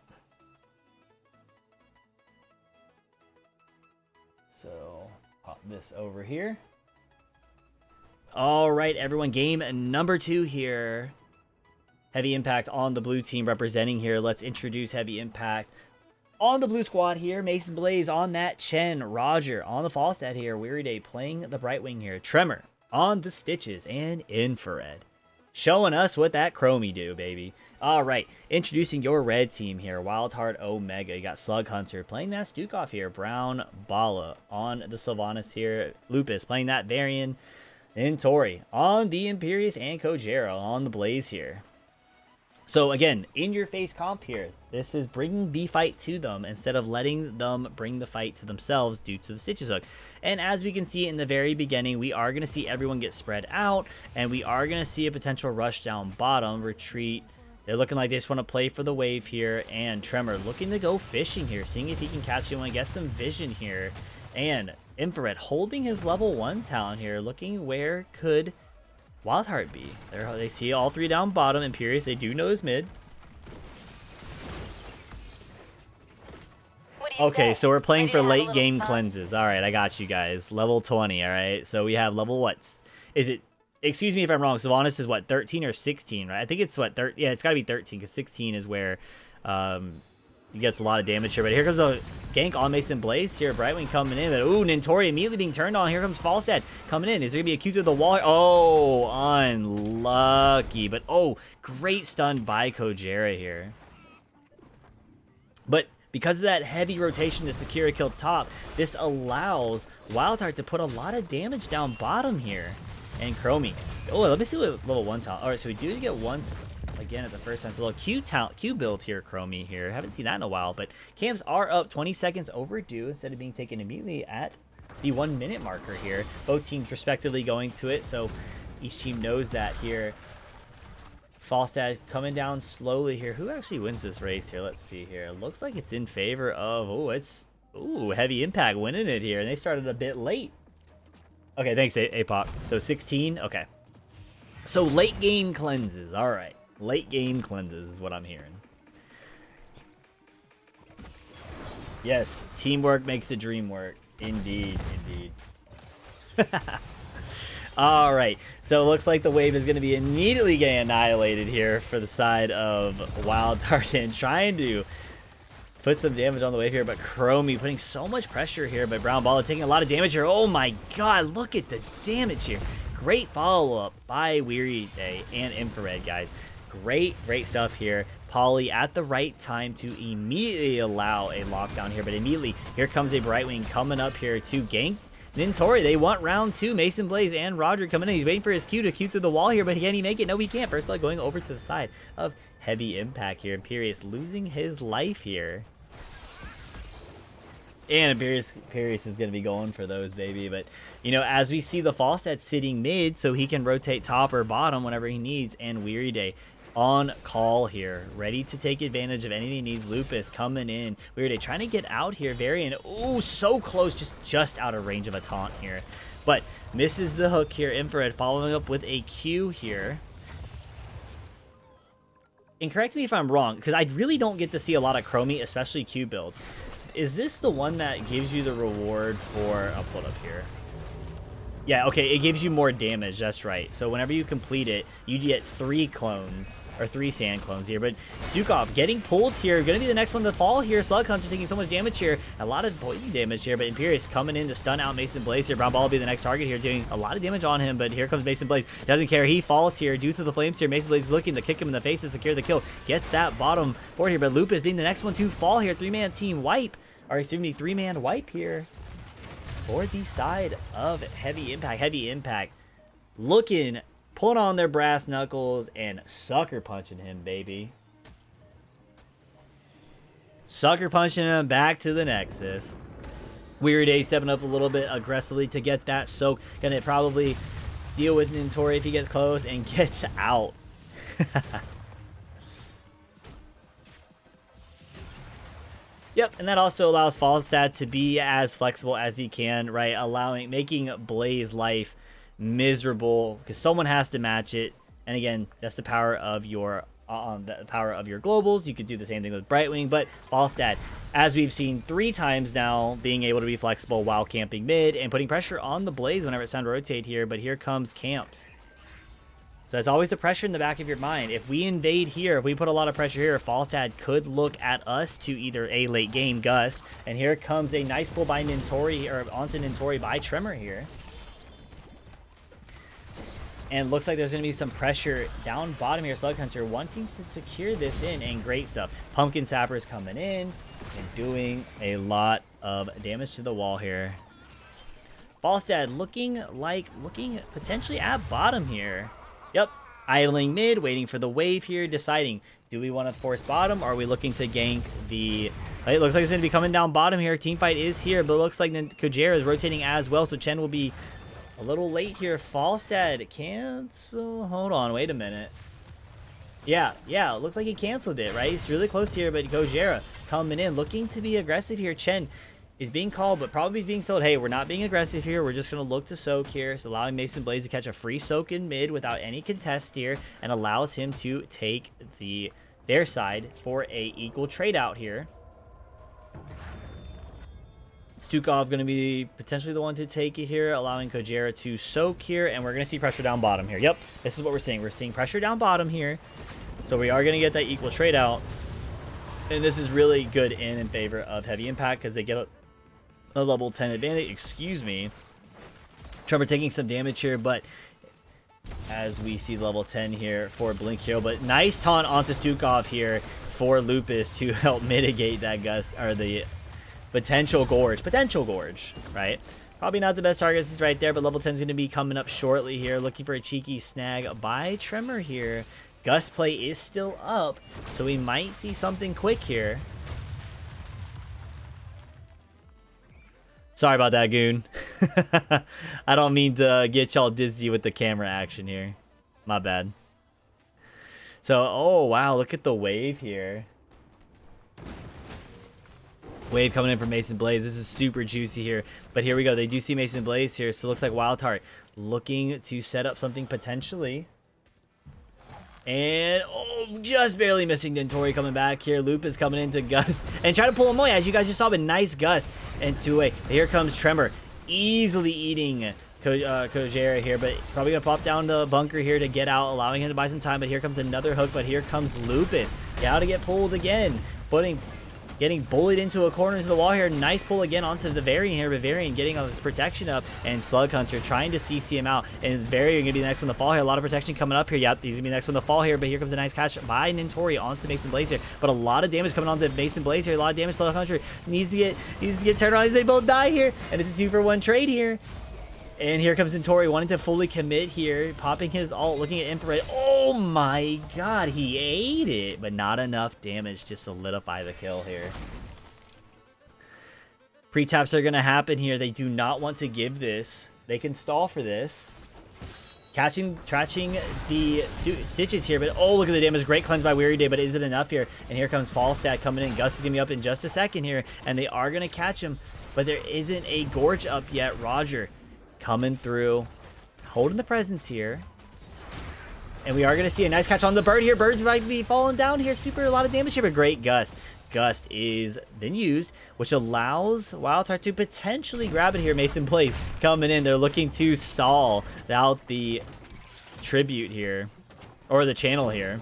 So pop this over here. All right, everyone, game number 2 here. Heavy Impact on the blue team representing here. Let's introduce Heavy Impact on the blue squad here. Mason Blaze on that Chen. Roger on the Falstad here. Weary Day playing the Brightwing here. Tremor on the Stitches and Infrared. Showing us what that Chromie do, baby. All right, introducing your red team here. WildHeart Omega. You got Slug Hunter playing that Stukov here. Brown Bala on the Sylvanas here. Lupus playing that Varian. And Tori on the Imperius and Kojiro on the Blaze here. So again, in your face comp here. This is bringing the fight to them instead of letting them bring the fight to themselves due to the Stitches hook. And as we can see in the very beginning, we are going to see everyone get spread out, and we are going to see a potential rush down bottom, retreat. They're looking like they just want to play for the wave here, and Tremor looking to go fishing here, seeing if he can catch anyone, get some vision here. And Infrared holding his level 1 talent here, looking where could WildHeart be. They see all 3 down bottom. Imperius, they do know his mid. Okay, so we're playing for late game cleanses. All right, I got you guys. Level 20, all right? So we have level what? Is it, excuse me if I'm wrong, Sylvanas is what, 13 or 16, right? I think it's what, yeah, it's got to be 13 because 16 is where he gets a lot of damage here. But here comes a gank on Mason Blaze here. Brightwing coming in. But ooh, Nintori immediately being turned on. Here comes Falstad coming in. Is there going to be a Q through the wall? Oh, unlucky. But oh, great stun by Kojira here. But because of that heavy rotation to secure a kill top, this allows WildHeart to put a lot of damage down bottom here. And Chromie. Oh, let me see what level 1 talent. All right, so we do get once again at the first time. So a little Q build here, Chromie here. Haven't seen that in a while, but camps are up 20 seconds overdue instead of being taken immediately at the 1 minute marker here. Both teams respectively going to it, so each team knows that here. Falstad coming down slowly here. Who actually wins this race here? Let's see here. Looks like it's in favor of, Heavy Impact winning it here, and they started a bit late. Okay, thanks, APOC. So 16, okay. So late game cleanses, all right. Late game cleanses is what I'm hearing. Yes, teamwork makes the dream work. Indeed, indeed. All right, so it looks like the wave is going to be immediately getting annihilated here for the side of WildHeart and trying to put some damage on the wave here, but Chromie putting so much pressure here, but Brown Ball taking a lot of damage here. Oh my god, look at the damage here. Great follow-up by Weary Day and Infrared, guys. Great stuff here. Polly at the right time to immediately allow a lockdown here, but immediately here comes a Brightwing coming up here to gank Nintori. They want round 2. Mason Blaze and Roger coming in. He's waiting for his Q to Q through the wall here, but can he make it? No, he can't. First blood going over to the side of Heavy Impact here. Imperius losing his life here. And Imperius is going to be going for those, baby. But, you know, as we see the Falstad sitting mid, so he can rotate top or bottom whenever he needs. And Weary Day on call here, ready to take advantage of anything he needs. Lupus coming in. Weary Day trying to get out here. Varian, ooh, so close, just out of range of a taunt here. But misses the hook here. Infrared following up with a Q here. And correct me if I'm wrong, because I really don't get to see a lot of Chromie, especially Q build. Is this the one that gives you the reward for... I'll pull it up here. Yeah, okay, it gives you more damage, that's right. So whenever you complete it, you get 3 clones, or 3 sand clones here. But Stukov getting pulled here, going to be the next one to fall here. Slug Hunter taking so much damage here, a lot of poison damage here, but Imperius coming in to stun out Mason Blaze here. Brown Ball will be the next target here, doing a lot of damage on him, but here comes Mason Blaze. Doesn't care, he falls here due to the flames here. Mason Blaze looking to kick him in the face to secure the kill. Gets that bottom board here, but Lupus being the next one to fall here. 3-man team wipe, or excuse me, 3-man wipe here for the side of Heavy Impact. Heavy Impact looking, pulling on their brass knuckles and sucker punching him, baby. Sucker punching him back to the Nexus. Weary Day stepping up a little bit aggressively to get that soak. Gonna probably deal with Nintori if he gets close and gets out. Yep, and that also allows Falstad to be as flexible as he can, right? Making Blaze life miserable because someone has to match it. And again, that's the power of your globals. You could do the same thing with Brightwing, but Falstad, as we've seen 3 times now, being able to be flexible while camping mid and putting pressure on the Blaze whenever it's time to rotate here. But here comes camps. So there's always the pressure in the back of your mind. If we invade here, if we put a lot of pressure here, Falstad could look at us to either a late game Gus. And here comes a nice pull by Nintori, or onto Nintori by Tremor here. And looks like there's going to be some pressure down bottom here. Slug Hunter wanting to secure this in, and great stuff. Pumpkin Sappers coming in and doing a lot of damage to the wall here. Falstad looking potentially at bottom here. Yep, idling mid, waiting for the wave here, deciding, do we want to force bottom, or are we looking to gank the... It looks like it's going to be coming down bottom here. Teamfight is here, but it looks like Kojera is rotating as well, so Chen will be a little late here. Falstad cancel... Hold on, wait a minute. Yeah, it looks like he canceled it, right? He's really close here, but Kojera coming in, looking to be aggressive here. Chen is being called, but probably being told, hey, we're not being aggressive here. We're just going to look to soak here. It's allowing Mason Blaze to catch a free soak in mid without any contest here, and allows him to take their side for a equal trade out here. Stukov going to be potentially the one to take it here, allowing Kojera to soak here, and we're going to see pressure down bottom here. Yep, this is what we're seeing. We're seeing pressure down bottom here, so we are going to get that equal trade out. And this is really good in favor of Heavy Impact because they get a level 10 advantage. Excuse me. Trevor taking some damage here, but as we see level 10 here for Blink Hero, but nice taunt onto Stukov here for Lupus to help mitigate that gust, or the potential gorge, right? Probably not the best targets is right there, but level 10 is going to be coming up shortly here. Looking for a cheeky snag by Tremor here. Gust play is still up, so we might see something quick here. Sorry about that, Goon. I don't mean to get y'all dizzy with the camera action here. My bad. So, oh wow, look at the wave here. Wave coming in from Mason Blaze. This is super juicy here. But here we go. They do see Mason Blaze here, so it looks like WildHeart looking to set up something potentially. And, oh, just barely missing Nintori coming back here. Loop is coming into Gust and try to pull him away. As you guys just saw, a nice Gust and 2-way. Here comes Tremor, easily eating Kojera here, but probably going to pop down the bunker here to get out, allowing him to buy some time. But here comes another hook, but here comes Lupus. Got to get pulled again. Getting bullied into a corner to the wall here. Nice pull again onto the Varian here. Bavarian getting all his protection up, and Slug Hunter trying to CC him out. And it's Varian going to be the next one to fall here. A lot of protection coming up here. Yep, he's going to be the next one to fall here. But here comes a nice catch by Nintori onto the Mason Blaze here. But a lot of damage coming on the Mason Blaze here. A lot of damage. Slug Hunter needs to get turned around as they both die here. And it's a 2-for-1 trade here. And here comes Nintori wanting to fully commit here, popping his ult, looking at Infrared. Oh my god, he ate it, but not enough damage to solidify the kill here. Pre-taps are going to happen here. They do not want to give this. They can stall for this. Trashing the Stitches here, but oh, look at the damage. Great cleanse by Weary Day, but is it enough here? And here comes Falstad coming in. Gus is going to be up in just a second here, and they are going to catch him, but there isn't a Gorge up yet. Roger coming through, holding the presence here. And we are going to see a nice catch on the bird here. Birds might be falling down here. Super a lot of damage here, but great Gust. Gust is then used, which allows WildHeart to potentially grab it here. Mason Blaze coming in. They're looking to stall out the tribute here, or the channel here.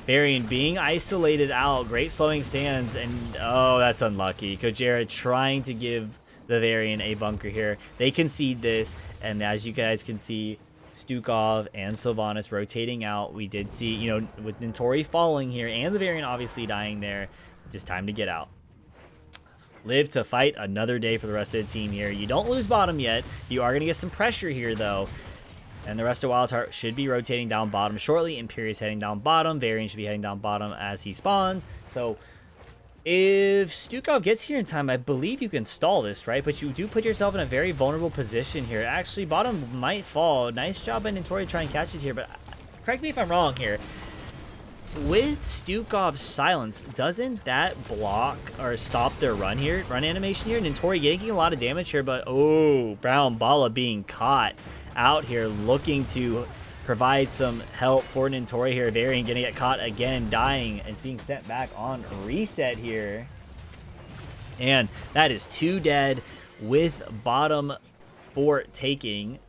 Varian being isolated out. Great slowing stands, and oh, that's unlucky. Kojera trying to give the Varian a bunker here. They concede this, and as you guys can see, Stukov and Sylvanas rotating out. We did see, you know, with Nintori falling here and the Varian obviously dying there, just time to get out. Live to fight another day for the rest of the team here. You don't lose bottom yet. You are going to get some pressure here, though. And the rest of WildHeart should be rotating down bottom shortly. Imperius heading down bottom. Varian should be heading down bottom as he spawns. So if Stukov gets here in time, I believe you can stall this, right? But you do put yourself in a very vulnerable position here. Actually, bottom might fall. Nice job by Nintori to try and catch it here. But correct me if I'm wrong here. With Stukov's silence, doesn't that block or stop their run here? Run animation here? Nintori getting a lot of damage here, but oh, Brown Bala being caught out here, looking to provide some help for Nintori here. Varian gonna get caught again, dying and being sent back on reset here. And that is 2 dead with bottom 4 taken.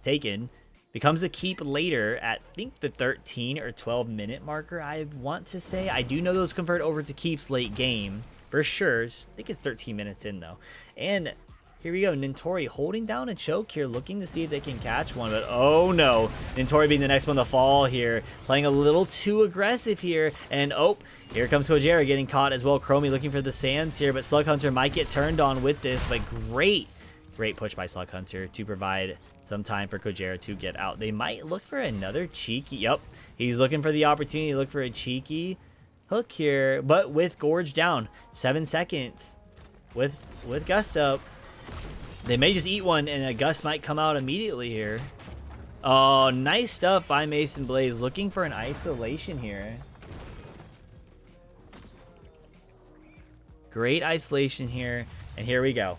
Becomes a keep later at, I think, the 13 or 12 minute marker, I want to say. I do know those convert over to keeps late game, for sure. I think it's 13 minutes in, though. And here we go. Nintori holding down a choke here, looking to see if they can catch one. But, oh, no. Nintori being the next one to fall here. Playing a little too aggressive here. And, oh, here comes Kojera getting caught as well. Chromie looking for the sands here. But Slug Hunter might get turned on with this. But great push by Slug Hunter to provide some time for Kojera to get out. They might look for another cheeky. Yep, he's looking for the opportunity to look for a cheeky hook here, but with Gorge down. 7 seconds with Gust up. They may just eat one, and a Gust might come out immediately here. Oh, nice stuff by Mason Blaze, looking for an isolation here. Great isolation here, and here we go.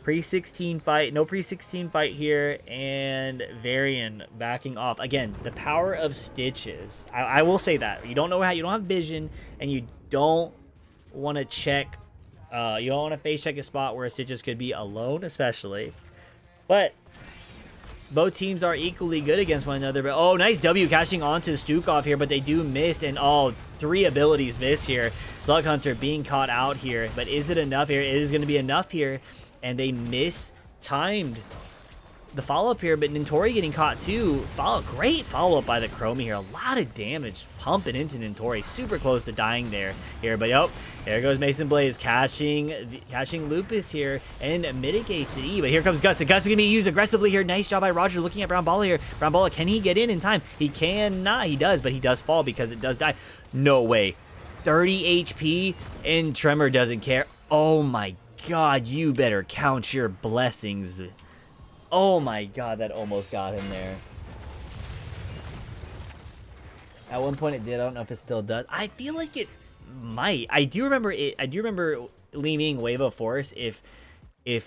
Pre-16 fight, no pre-16 fight here, and Varian backing off. Again, the power of Stitches. I will say that. You don't know how, you don't have vision, and you don't want to check, you don't want to face check a spot where Stitches could be alone, especially. But both teams are equally good against one another. But oh, nice W catching onto Stukov here, but they do miss, and oh, 3 abilities miss here. Slug Hunter being caught out here, but is it enough here? It is going to be enough here. And they mistimed the follow-up here, but Nintori getting caught too. Great follow-up by the Chromie here. A lot of damage pumping into Nintori. Super close to dying there. But oh, there goes Mason Blaze catching Lupus here and mitigates it. But here comes Gus. Gus is going to be used aggressively here. Nice job by Roger looking at Brown Bala here. Brown Bala, can he get in time? He cannot. He does, but he does fall because it does die. No way. 30 HP and Tremor doesn't care. Oh my God, you better count your blessings. Oh my God, that almost got him there. At one point it did. I don't know if it still does. I feel like it might. I do remember leaning Wave of Force if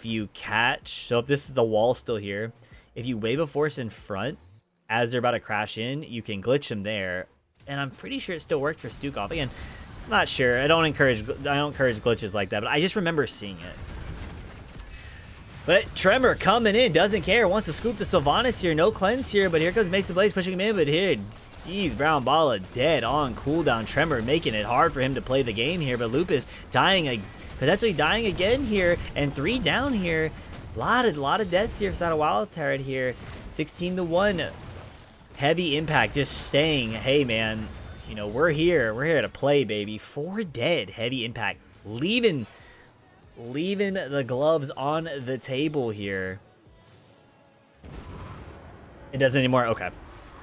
you catch. So if this is the wall still here, if you Wave of Force in front as they're about to crash in, you can glitch them there. And I'm pretty sure it still worked for Stukov. Again, I'm not sure. I don't encourage glitches like that, but I just remember seeing it. But Tremor coming in, doesn't care, wants to scoop the Sylvanas here. No cleanse here, but here comes Mason Blaze pushing him in, but here, geez, Brown Bala dead on cooldown. Tremor making it hard for him to play the game here, but Lupus potentially dying again here, and 3 down here. A lot of deaths here for WildHeart here. 16-1. Heavy impact, just staying, hey man, you know, we're here to play, baby. 4 dead, heavy impact, leaving the gloves on the table here. It doesn't anymore. Okay,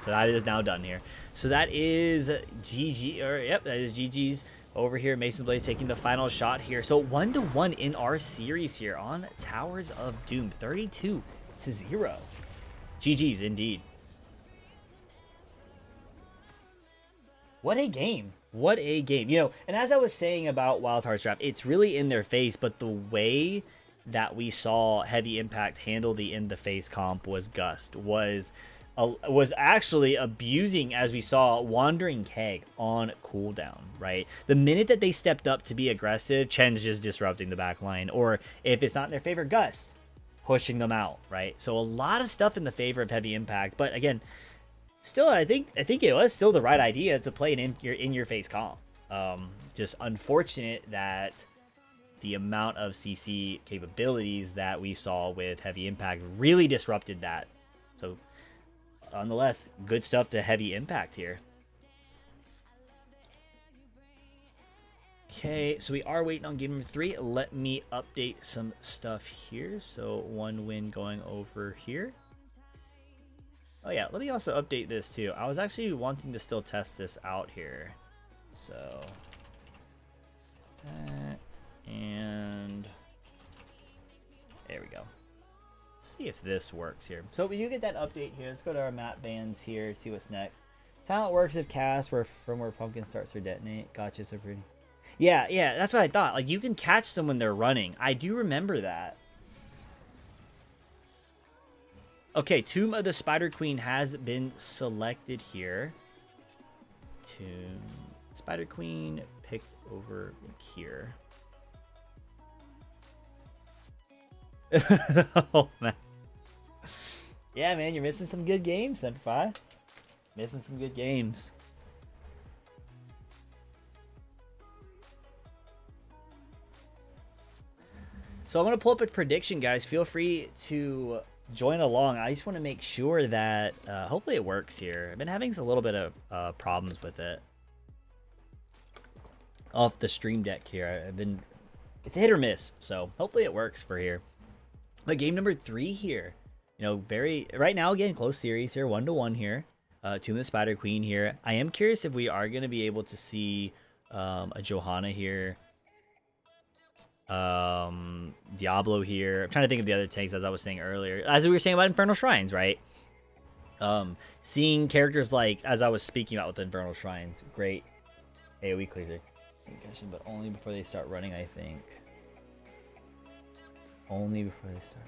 so that is now done here. So that is GG, or yep, that is GG's over here. Mason Blaze taking the final shot here. So 1-1 in our series here on Towers of Doom. 32-0. GG's indeed. What a game. What a game. You know, and as I was saying about WildHeart's draft, it's really in their face, but the way that we saw Heavy Impact handle the in-the-face comp was Gust. Was actually abusing, as we saw, Wandering Keg on cooldown, right? The minute that they stepped up to be aggressive, Chen's just disrupting the back line. Or if it's not in their favor, Gust pushing them out, right? So a lot of stuff in the favor of Heavy Impact. But again, still, I think it was still the right idea to play an in-your-face comp. Just unfortunate that the amount of CC capabilities that we saw with Heavy Impact really disrupted that. So nonetheless, good stuff to Heavy Impact here. Okay, so we are waiting on game number 3. Let me update some stuff here. So 1 win going over here. Oh yeah, let me also update this too. I was actually wanting to still test this out here. So, and there we go. See if this works here. So we do get that update here. Let's go to our map bands here, see what's next. Talent works if cast from where pumpkin starts to detonate. Gotcha, so pretty. Yeah, that's what I thought. Like, you can catch them when they're running. I do remember that. Okay, Tomb of the Spider Queen has been selected here. Tomb Spider Queen picked over here. Oh man. Yeah, man, you're missing some good games, Semper5. Missing some good games. So I'm going to pull up a prediction, guys. Feel free to join along. I just want to make sure that hopefully it works here. I've been having a little bit of problems with it off the stream deck here. It's a hit or miss, so hopefully it works for here. But game number 3 here, you know, right now again, close series here, 1-1 here. Tomb of the Spider Queen here. I am curious if we are going to be able to see a Johanna here. Diablo here. I'm trying to think of the other tanks, as I was saying earlier, as we were saying about Infernal Shrines, right? Seeing characters like, as I was speaking about with the Infernal Shrines, great AoE clear, but only before they start running, I think. Only before they start.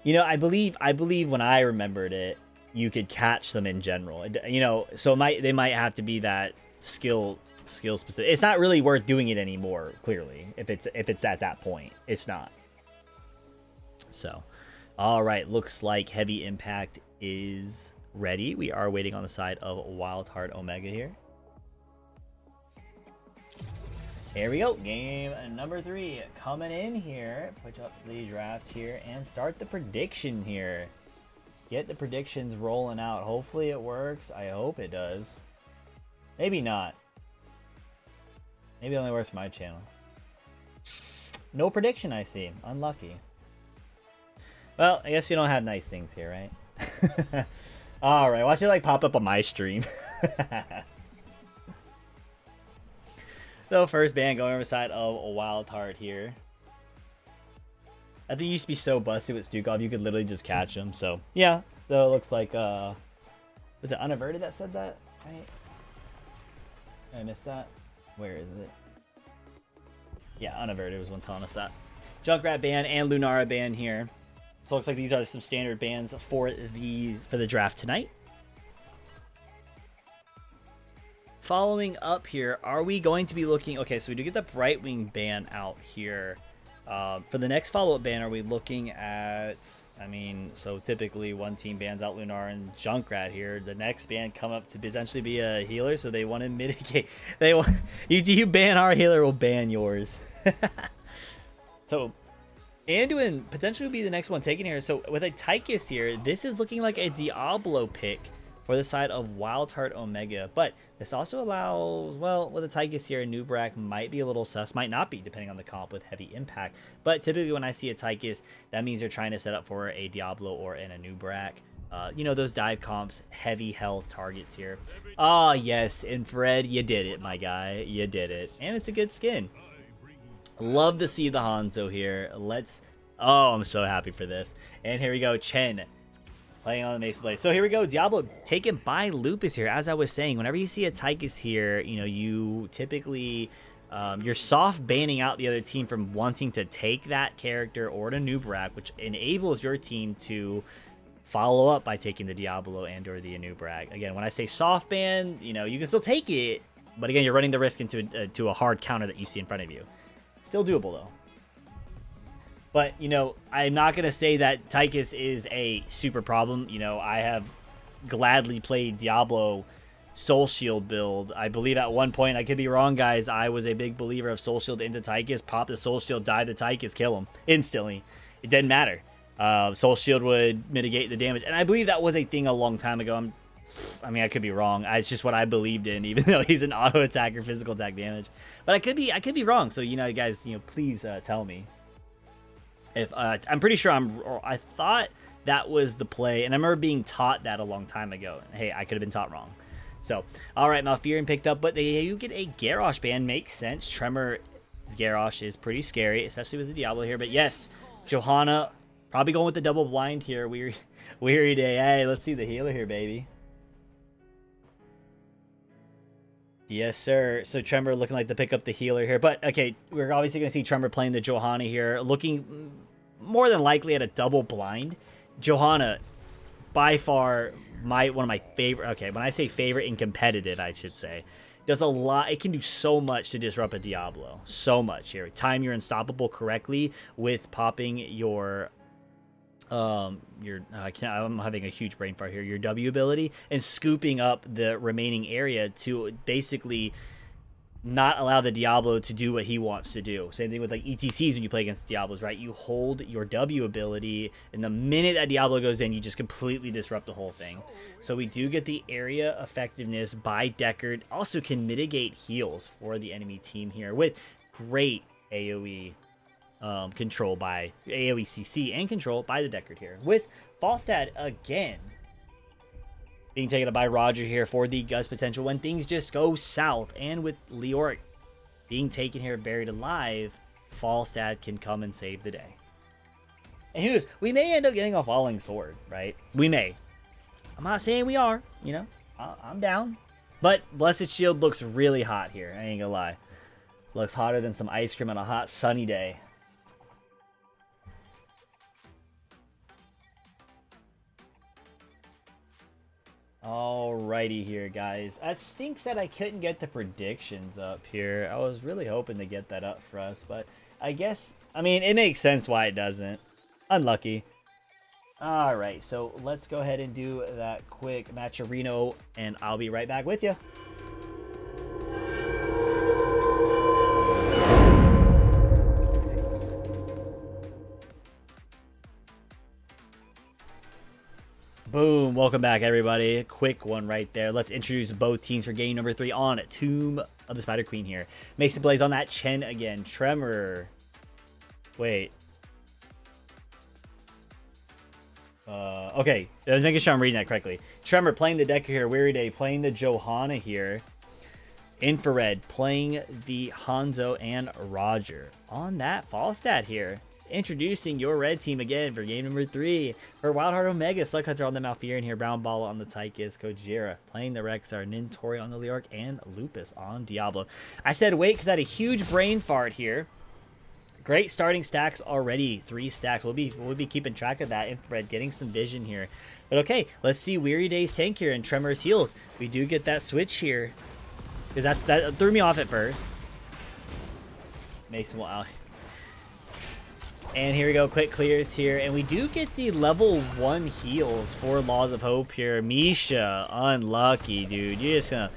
You know, I believe when I remembered it, you could catch them in general. You know, so they might have to be that skill specific. It's not really worth doing it anymore, clearly, if it's at that point. It's not. So, all right, looks like Heavy Impact is ready. We are waiting on the side of WildHeart Omega here. Here we go. Game number 3 coming in here. Put up the draft here and start the prediction here. Get the predictions rolling out. Hopefully it works. I hope it does. Maybe not. Maybe it only works for my channel. No prediction, I see. Unlucky. Well, I guess we don't have nice things here, right? Alright, watch it like pop up on my stream. So first ban going over the side of WildHeart here. I think it used to be so busted with Stukov, you could literally just catch him. So yeah, so it looks like was it Unaverted that said that? Right? I missed that. Where is it? Yeah, Unaverted was one telling us that. Junkrat ban and Lunara ban here. So it looks like these are some standard bans for the draft tonight. Following up here, are we going to be looking... Okay, so we do get the Brightwing ban out here. For the next follow-up ban, are we looking at... I mean, so typically one team bans out Lunar and Junkrat here. The next ban come up to potentially be a healer, so they want to mitigate. They want you ban our healer, we'll ban yours. So Anduin potentially would be the next one taken here. So with a Tychus here, this is looking like a Diablo pick for the side of WildHeart Omega. But this also allows, well, with a Tychus here, a Nubrak might be a little sus, might not be, depending on the comp with Heavy Impact. But typically when I see a Tychus, that means they're trying to set up for a Diablo or in a Nubrak. You know, those dive comps, heavy health targets here. Ah, yes, Infrared, you did it, my guy. You did it. And it's a good skin. Love to see the Hanzo here. Oh, I'm so happy for this. And here we go, Chen playing on the Mace Blade. So here we go, Diablo taken by Lupus here. As I was saying, whenever you see a Tychus here, you know, you typically... you're soft banning out the other team from wanting to take that character or to Anub'arak, which enables your team to follow up by taking the Diablo and or the Anub'arak. Again, when I say soft ban, you know, you can still take it, but again, you're running the risk into a hard counter that you see in front of you. Still doable, though. But, you know, I'm not going to say that Tychus is a super problem. You know, I have gladly played Diablo Soul Shield build. I believe at one point, I could be wrong, guys, I was a big believer of Soul Shield into Tychus. Pop the Soul Shield, die the Tychus, kill him instantly. It didn't matter. Soul Shield would mitigate the damage. And I believe that was a thing a long time ago. I mean, I could be wrong. It's just what I believed in, even though he's an auto attacker, physical attack damage. But I could be wrong. So, you know, guys, you know, please tell me. If I'm pretty sure I thought that was the play, and I remember being taught that a long time ago. Hey, I could have been taught wrong. So, all right, Malfurion picked up, but you get a Garrosh ban. Makes sense. Tremor Garrosh is pretty scary, especially with the Diablo here. But yes, Johanna probably going with the double blind here. Weary day. Hey, let's see the healer here, baby. Yes, sir. So Tremor looking like to pick up the healer here. But, okay, we're obviously going to see Tremor playing the Johanna here. Looking more than likely at a double blind. Johanna, by far, one of my favorite. Okay, when I say favorite in competitive, I should say. Does a lot. It can do so much to disrupt a Diablo. So much here. Time your unstoppable correctly with popping your... I'm having a huge brain fart here. Your W ability and scooping up the remaining area to basically not allow the Diablo to do what he wants to do. Same thing with like ETCs when you play against Diablos, right? You hold your W ability, and the minute that Diablo goes in, you just completely disrupt the whole thing. So we do get the area effectiveness by Deckard. Also can mitigate heals for the enemy team here with great AoE. Control by AoE CC and control by the Deckard here. With Falstad again being taken up by Roger here for the Gus potential when things just go south. And with Leoric being taken here buried alive, Falstad can come and save the day. And who knows, we may end up getting a falling sword, right? We may. I'm not saying we are, you know. I'm down. But Blessed Shield looks really hot here. I ain't gonna lie. Looks hotter than some ice cream on a hot sunny day. Alrighty here, guys. That stinks that I couldn't get the predictions up here. I was really hoping to get that up for us, but I guess, I mean, it makes sense why it doesn't. Unlucky. Alright, so let's go ahead and do that quick matcherino, and I'll be right back with you. Boom, welcome back everybody. Quick one right there. Let's introduce both teams for game number 3 on Tomb of the Spider Queen here. Makes the plays on that Chen again. Tremor. Wait. Okay, I was making sure I'm reading that correctly. Tremor playing the Decker here. Weary Day playing the Johanna here. Infrared playing the Hanzo and Roger. On that Falstad here. Introducing your red team again for game number 3 for WildHeart Omega. Slug Hunter on the Malfurion here. Brown Ball on the Tychus. Kojira playing the Rexar. Nintori on the Leoric. And Lupus on Diablo. I said wait because I had a huge brain fart here. Great starting stacks already. 3 stacks. We'll be keeping track of that. Infrared getting some vision here. But okay, let's see Weary Day's tank here and Tremor's heals. We do get that switch here. Because that threw me off at first. Makes him wow. And here we go, quick clears here. And we do get the level 1 heals for Laws of Hope here. Misha, unlucky, dude. You're just gonna...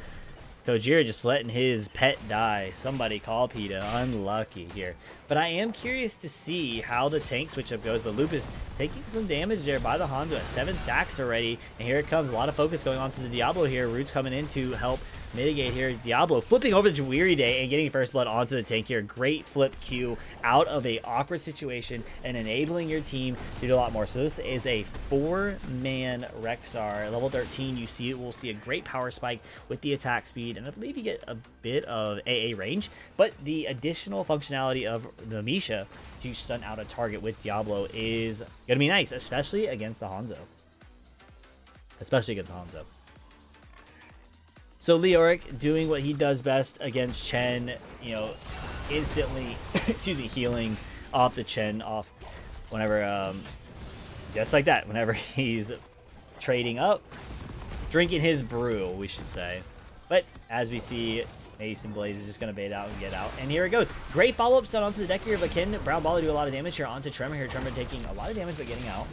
Kojira just letting his pet die. Somebody call PETA. Unlucky here. But I am curious to see how the tank switch up goes. But Lupus taking some damage there by the Hanzo at 7 stacks already. And here it comes. A lot of focus going on to the Diablo here. Roots coming in to help mitigate here. Diablo flipping over the Weary Day and getting first blood onto the tank here. Great flip Q out of a awkward situation and enabling your team to do a lot more. So this is a 4-man Rexar. Level 13, you see it. We'll see a great power spike with the attack speed. And I believe you get a bit of AA range. But the additional functionality of the Misha to stun out a target with Diablo is going to be nice, especially against the Hanzo. So Leoric doing what he does best against Chen, you know, instantly, excuse me, healing off the Chen off whenever, just like that, whenever he's trading up, drinking his brew, we should say. But as we see, Mason Blaze is just going to bait out and get out. And here it goes. Great follow-up stun onto the deck here, but can Brown Baller do a lot of damage here onto Tremor here? Tremor taking a lot of damage, but getting out.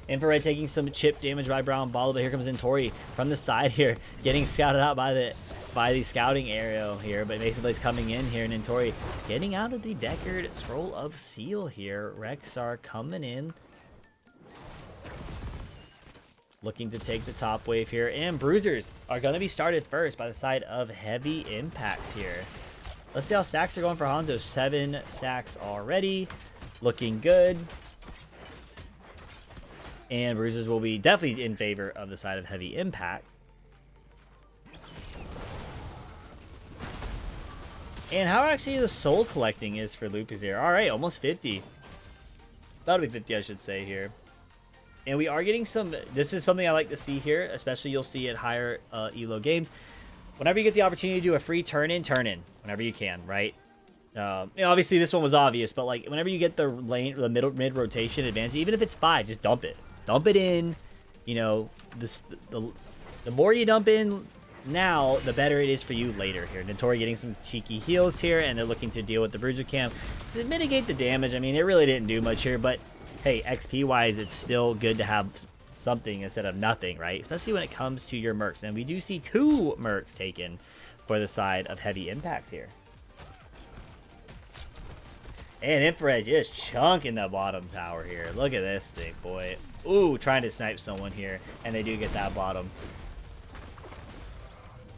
Infrared taking some chip damage by Brown Baller, but here comes Intori from the side here, getting scouted out by the scouting arrow here. But Mason Blaze coming in here, and Intori getting out of the Deckard Scroll of Seal here. Rexar coming in, looking to take the top wave here, and Bruisers are going to be started first by the side of Heavy Impact here. Let's see how stacks are going for Hanzo. 7 stacks already, looking good. And Bruisers will be definitely in favor of the side of Heavy Impact. And how actually the soul collecting is for Lupus here. All right, almost 50. That'll be 50, I should say, here. And we are getting some, this is something I like to see here, especially you'll see at higher elo games. Whenever you get the opportunity to do a free turn-in, whenever you can, right? You know, obviously this one was obvious, but like whenever you get the mid-rotation advantage, even if it's 5, just dump it. Dump it in, you know, the more you dump in now, the better it is for you later here. Notori getting some cheeky heals here, and they're looking to deal with the Bruiser Camp to mitigate the damage. I mean, it really didn't do much here, but hey, XP-wise, it's still good to have something instead of nothing, right? Especially when it comes to your mercs. And we do see 2 mercs taken for the side of Heavy Impact here. And Infrared just chunking the bottom tower here. Look at this thing, boy. Ooh, trying to snipe someone here. And they do get that bottom.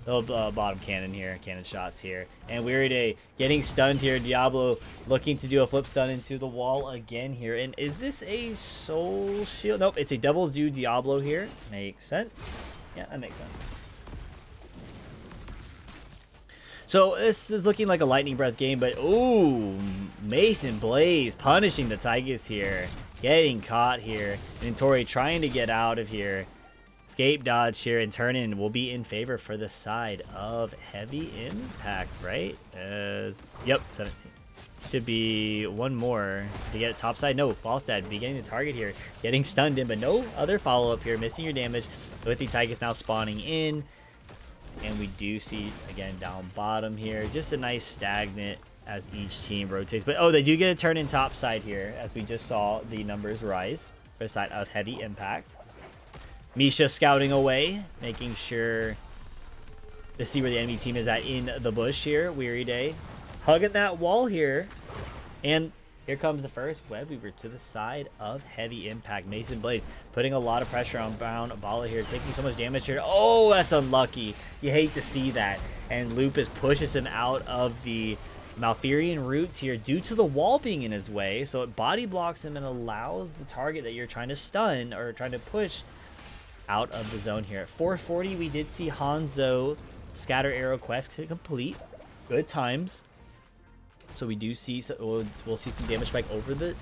Little bottom cannon here. Cannon shots here. And Weary Day getting stunned here. Diablo looking to do a flip stun into the wall again here. And is this a soul shield? Nope, it's a Devil's Due Diablo here. Makes sense. Yeah, that makes sense. So this is looking like a lightning breath game, but ooh, Mason Blaze punishing the Tygus here, getting caught here, and Tori trying to get out of here. Escape dodge here, and turn in will be in favor for the side of Heavy Impact, right? Yep, 17. Should be one more to get it topside. No, Falstad be getting the target here, getting stunned in, but no other follow-up here, missing your damage with the Tygus now spawning in. And we do see, again, down bottom here, just a nice stagnant as each team rotates. But, oh, they do get a turn in top side here, as we just saw the numbers rise for the side of Heavy Impact. Misha scouting away, making sure to see where the enemy team is at in the bush here. Weary Day hugging that wall here. And here comes the first web weaver to the side of Heavy Impact. Mason Blaze putting a lot of pressure on Brown Bala here, taking so much damage here. Oh, that's unlucky. You hate to see that. And Lupus pushes him out of the Malfurion roots here due to the wall being in his way. So it body blocks him and allows the target that you're trying to stun or trying to push out of the zone here. At 440, we did see Hanzo Scatter Arrow quest to complete. Good times. So we do see, we'll see some damage spike over the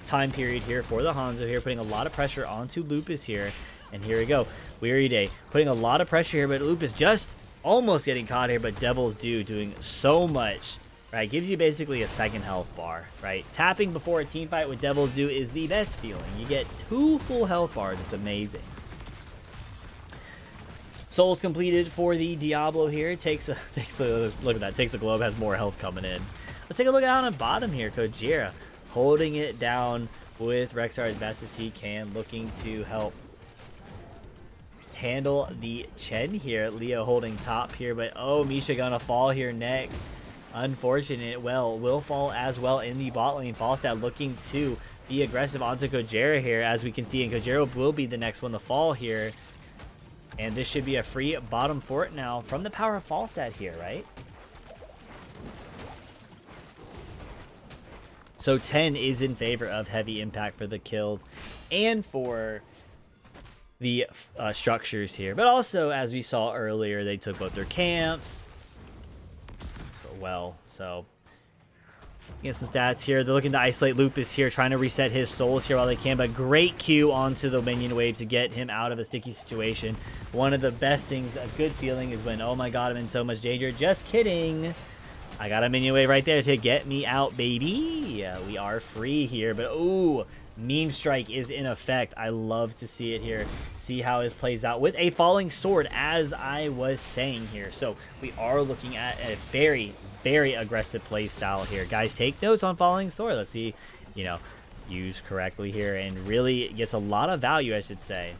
time period here for the Hanzo here, putting a lot of pressure onto Lupus here. And here we go. Weary Day putting a lot of pressure here, but Lupus just almost getting caught here, but Devil's Due doing so much, right? Gives you basically a second health bar, right? Tapping before a team fight with Devil's Due is the best feeling. You get 2 full health bars. It's amazing. Souls completed for the Diablo here. Takes a look at that. Takes a globe, has more health coming in. Let's take a look down at bottom here. Kojira holding it down with Rexar as best as he can, looking to help handle the Chen here. Leo holding top here, but oh, Misha gonna fall here next. Unfortunate. Well, will fall as well in the bot lane. Falstad looking to be aggressive onto Kojera here, as we can see, and Kojera will be the next one to fall here. And this should be a free bottom fort now from the power of Falstad here, right? So 10 is in favor of heavy impact for the kills and for the structures here. But also, as we saw earlier, they took both their camps. So get some stats here. They're looking to isolate Lupus here, trying to reset his souls here while they can, but great Q onto the minion wave to get him out of a sticky situation. One of the best things, a good feeling, is when, oh my god, I'm in so much danger. Just kidding. I got a minion wave right there to get me out, baby. We are free here, but ooh, meme strike is in effect. I love to see it here. See how this plays out with a falling sword, as I was saying here. So we are looking at a very, very aggressive play style here. Guys, take notes on falling sword. Let's see, used correctly here, and really gets a lot of value, I should say.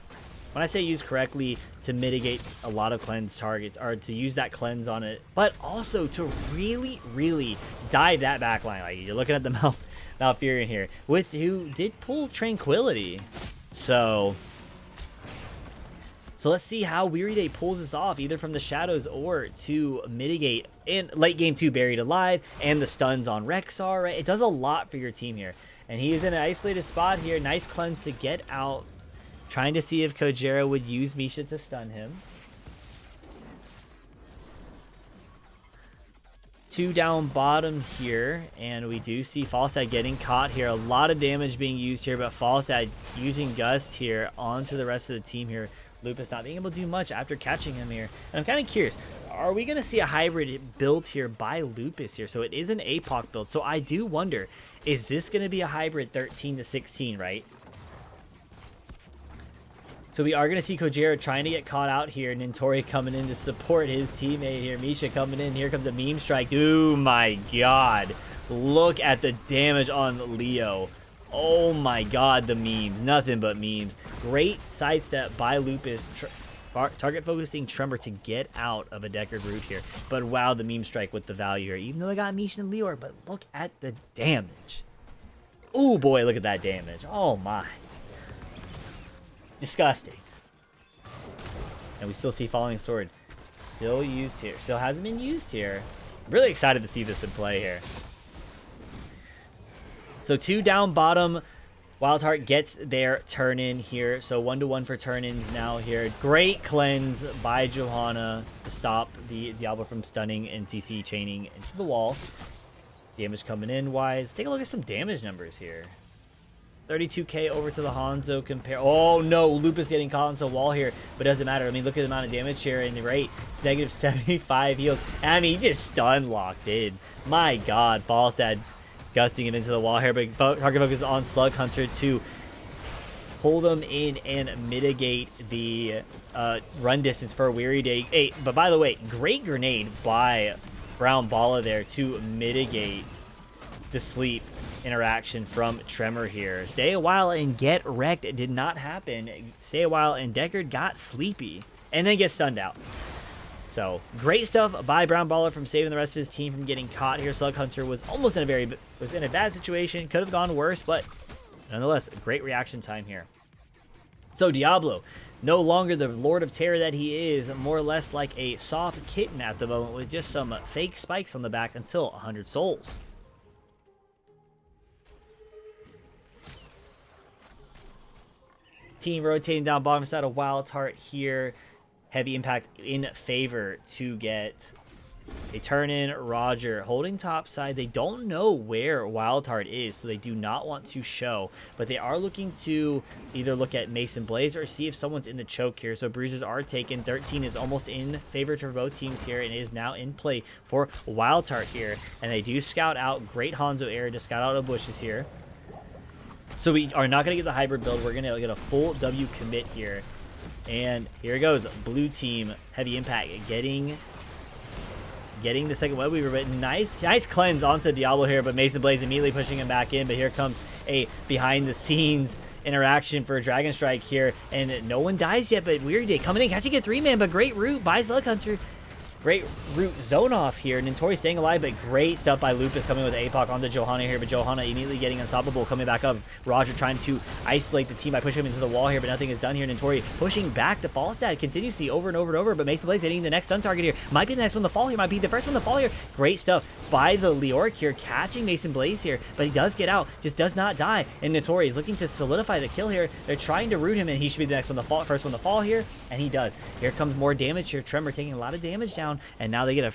When I say use correctly, to mitigate a lot of cleanse targets, or to use that cleanse on it, but also to really, really dive that backline. Like, you're looking at the Malfurion here, who did pull Tranquility. So let's see how Weary Day pulls this off, either from the shadows or to mitigate in late game 2 Buried Alive and the stuns on Rexar, right? It does a lot for your team here. And he is in an isolated spot here. Nice cleanse to get out. Trying to see if Kojera would use Misha to stun him. 2 down bottom here, and we do see Falstad getting caught here. A lot of damage being used here, but Falstad using Gust here onto the rest of the team here. Lupus not being able to do much after catching him here. And I'm kind of curious, are we going to see a hybrid built here by Lupus here? So it is an APOC build, so I do wonder, is this going to be a hybrid 13 to 16, right? So we are going to see Kojera trying to get caught out here. Nintori coming in to support his teammate here. Misha coming in. Here comes a meme strike. Oh my god. Look at the damage on Leo. Oh my god, the memes. Nothing but memes. Great sidestep by Lupus. Target focusing Tremor to get out of a Deckard route here. But wow, the meme strike with the value here. Even though I got Misha and Leor, but look at the damage. Oh boy, look at that damage. Oh my. Disgusting. And we still see Falling Sword still used here. Still hasn't been used here. Really excited to see this in play here. So 2 down bottom. WildHeart gets their turn in here. So 1-1 for turn-ins now here. Great cleanse by Johanna to stop the Diablo from stunning and CC chaining into the wall. Damage coming in wise. Take a look at some damage numbers here. 32k over to the Hanzo compare. Oh no, Lupus getting caught into a wall here, but it doesn't matter. I mean, look at the amount of damage here and the rate. It's negative 75 heals. I mean, he just stun locked in. My god, Falstad gusting it into the wall here, but target focus on Slug Hunter to pull them in and mitigate the run distance for Weary Day. Hey, but by the way, great grenade by Brown Balla there to mitigate the sleep interaction from Tremor here. Stay a while and get wrecked. It did not happen. Stay a while and Deckard got sleepy and then gets stunned out. So great stuff by Brown Baller from saving the rest of his team from getting caught here. Slug Hunter was almost in a bad situation. Could have gone worse, but nonetheless, great reaction time here. So Diablo, no longer the Lord of Terror that he is, more or less like a soft kitten at the moment with just some fake spikes on the back until 100 souls. Team rotating down bottom side of WildHeart here. Heavy impact in favor to get a turn in. Roger holding top side. They don't know where WildHeart is, so they do not want to show, but they are looking to either look at Mason Blaze or see if someone's in the choke here. So bruises are taken. 13 is almost in favor for both teams here and is now in play for WildHeart here, and they do scout out. Great Hanzo area to scout out of bushes here. So we are not going to get the hybrid build. We're going to get a full W commit here. And here it goes. Blue team, heavy impact, getting the second web weaver, but nice cleanse onto Diablo here, but Mason Blaze immediately pushing him back in. But here comes a behind the scenes interaction for Dragon Strike here, and no one dies yet, but Weary Day coming in, catching a 3-man, but great route by Slug Hunter. Great root zone off here. Nintori staying alive, but great stuff by Lupus coming with APOC onto Johanna here, but Johanna immediately getting unstoppable, coming back up. Roger trying to isolate the team by pushing him into the wall here, but nothing is done here. Nintori pushing back the fall stat continuously over and over and over, but Mason Blaze hitting the next stun target here. Might be the next one to fall here, might be the first one to fall here. Great stuff by the Leoric here, catching Mason Blaze here, but he does get out, just does not die. And Nintori is looking to solidify the kill here. They're trying to root him, and he should be the next one to fall, first one to fall here, and he does. Here comes more damage here. Tremor taking a lot of damage down, and now they get a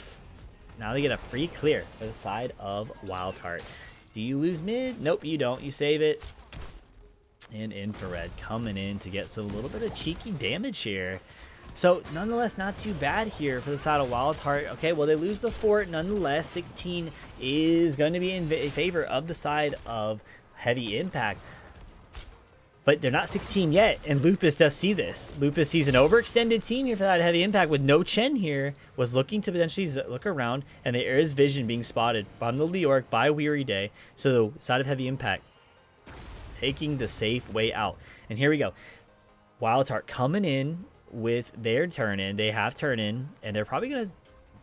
free clear for the side of WildHeart. Do you lose mid? Nope, you don't. You save it. And Infrared coming in to get some little bit of cheeky damage here. So nonetheless, not too bad here for the side of WildHeart. Okay, well, they lose the fort. Nonetheless, 16 is going to be in favor of the side of Heavy Impact. But they're not 16 yet, and Lupus does see this. Lupus sees an overextended team here for that Heavy Impact with no Chen here, was looking to potentially look around, and there is vision being spotted from the Leoric by Weary Day. So the side of Heavy Impact taking the safe way out. And here we go. WildHeart coming in with their turn-in. They have turn-in, and they're probably going to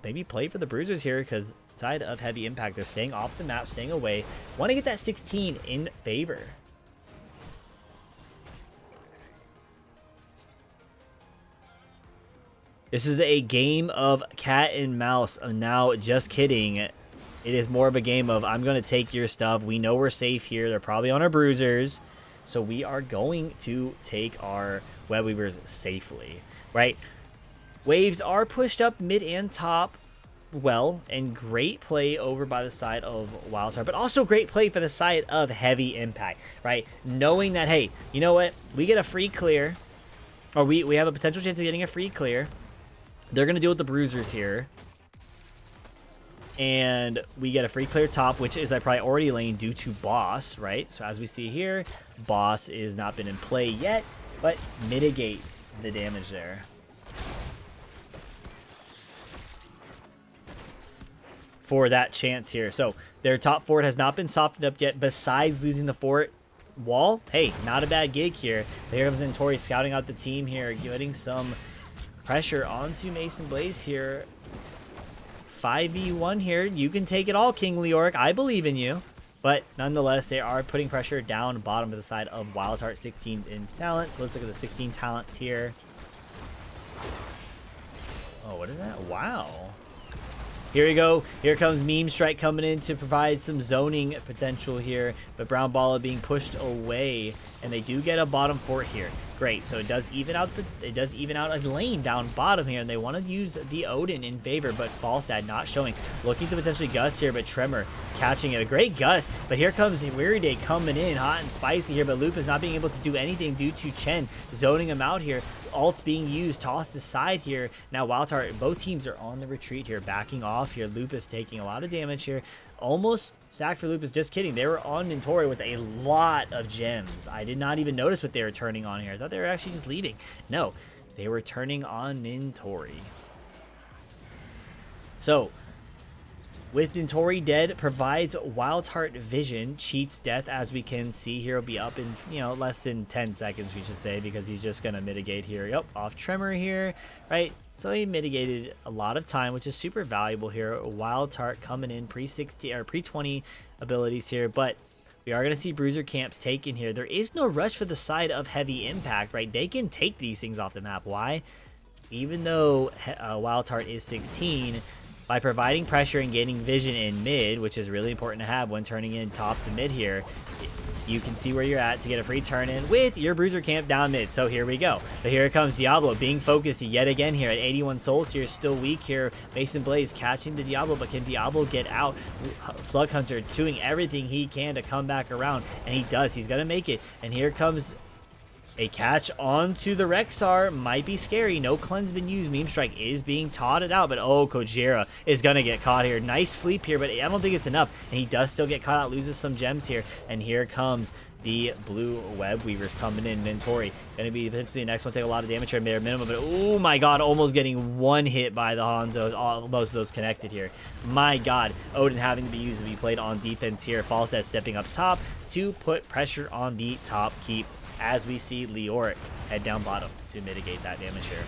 maybe play for the Bruisers here because side of Heavy Impact, they're staying off the map, staying away. Want to get that 16 in favor. This is a game of cat and mouse. Now, just kidding. It is more of a game of, I'm going to take your stuff. We know we're safe here. They're probably on our Bruisers. So we are going to take our Web Weavers safely, right? Waves are pushed up mid and top well, and great play over by the side of WildHeart, but also great play for the side of Heavy Impact, right? Knowing that, hey, you know what? We get a free clear, or we have a potential chance of getting a free clear. They're going to deal with the Bruisers here. And we get a free clear top, which is a priority lane due to Boss, right? So as we see here, Boss is not been in play yet, but mitigates the damage there. For that chance here. So their top fort has not been softened up yet, besides losing the fort wall. Hey, not a bad gig here. But here comes Nintori scouting out the team here, getting some pressure onto Mason Blaze here. 5v1 here. You can take it all, King Leoric. I believe in you. But nonetheless, they are putting pressure down bottom to the side of WildHeart 16 in talent. So let's look at the 16 talent here. Oh, what is that? Wow. Here we go. Here comes Meme Strike coming in to provide some zoning potential here. But Brown Balla being pushed away. And they do get a bottom fort here. Great. So it does even out a lane down bottom here. And they want to use the Odin in favor. But Falstad not showing. Looking to potentially gust here. But Tremor catching it. A great gust. But here comes Weary Day coming in hot and spicy here. But Lupus not being able to do anything due to Chen zoning him out here. Ults being used, tossed aside here. Now WildHeart, both teams are on the retreat here, backing off here. Lupus taking a lot of damage here. Almost stacked for Lupus. Just kidding. They were on Nintori with a lot of gems. I did not even notice what they were turning on here. I thought they were actually just leaving. No, they were turning on Nintori. So, with Nintori dead, provides WildHeart vision, cheats death, as we can see here. Will be up in, less than 10 seconds, we should say, because he's just going to mitigate here. Yep, off Tremor here, right? So he mitigated a lot of time, which is super valuable here. WildHeart coming in pre-60 or pre-20 abilities here, but we are going to see Bruiser camps taken here. There is no rush for the side of Heavy Impact, right? They can take these things off the map. Why? Even though WildHeart is 16, by providing pressure and gaining vision in mid, which is really important to have when turning in top to mid here, you can see where you're at to get a free turn in with your Bruiser camp down mid. So here we go. But here comes Diablo being focused yet again here at 81 souls here, still weak here. Mason Blaze catching the Diablo, but can Diablo get out? Slug Hunter doing everything he can to come back around, and he does. He's gonna make it. And here comes a catch onto the Rexar. Might be scary. No cleanse been used. Meme Strike is being totted out, but oh, Kojira is going to get caught here. Nice sleep here, but I don't think it's enough. And he does still get caught out, loses some gems here. And here comes the blue Web Weavers coming in. Nintori going to be potentially the next one. Take a lot of damage here at bare minimum, but oh my god, almost getting one hit by the Hanzos. Most of those connected here. My god, Odin having to be used to be played on defense here. Falstad stepping up top to put pressure on the top keep, as we see Leoric head down bottom to mitigate that damage here.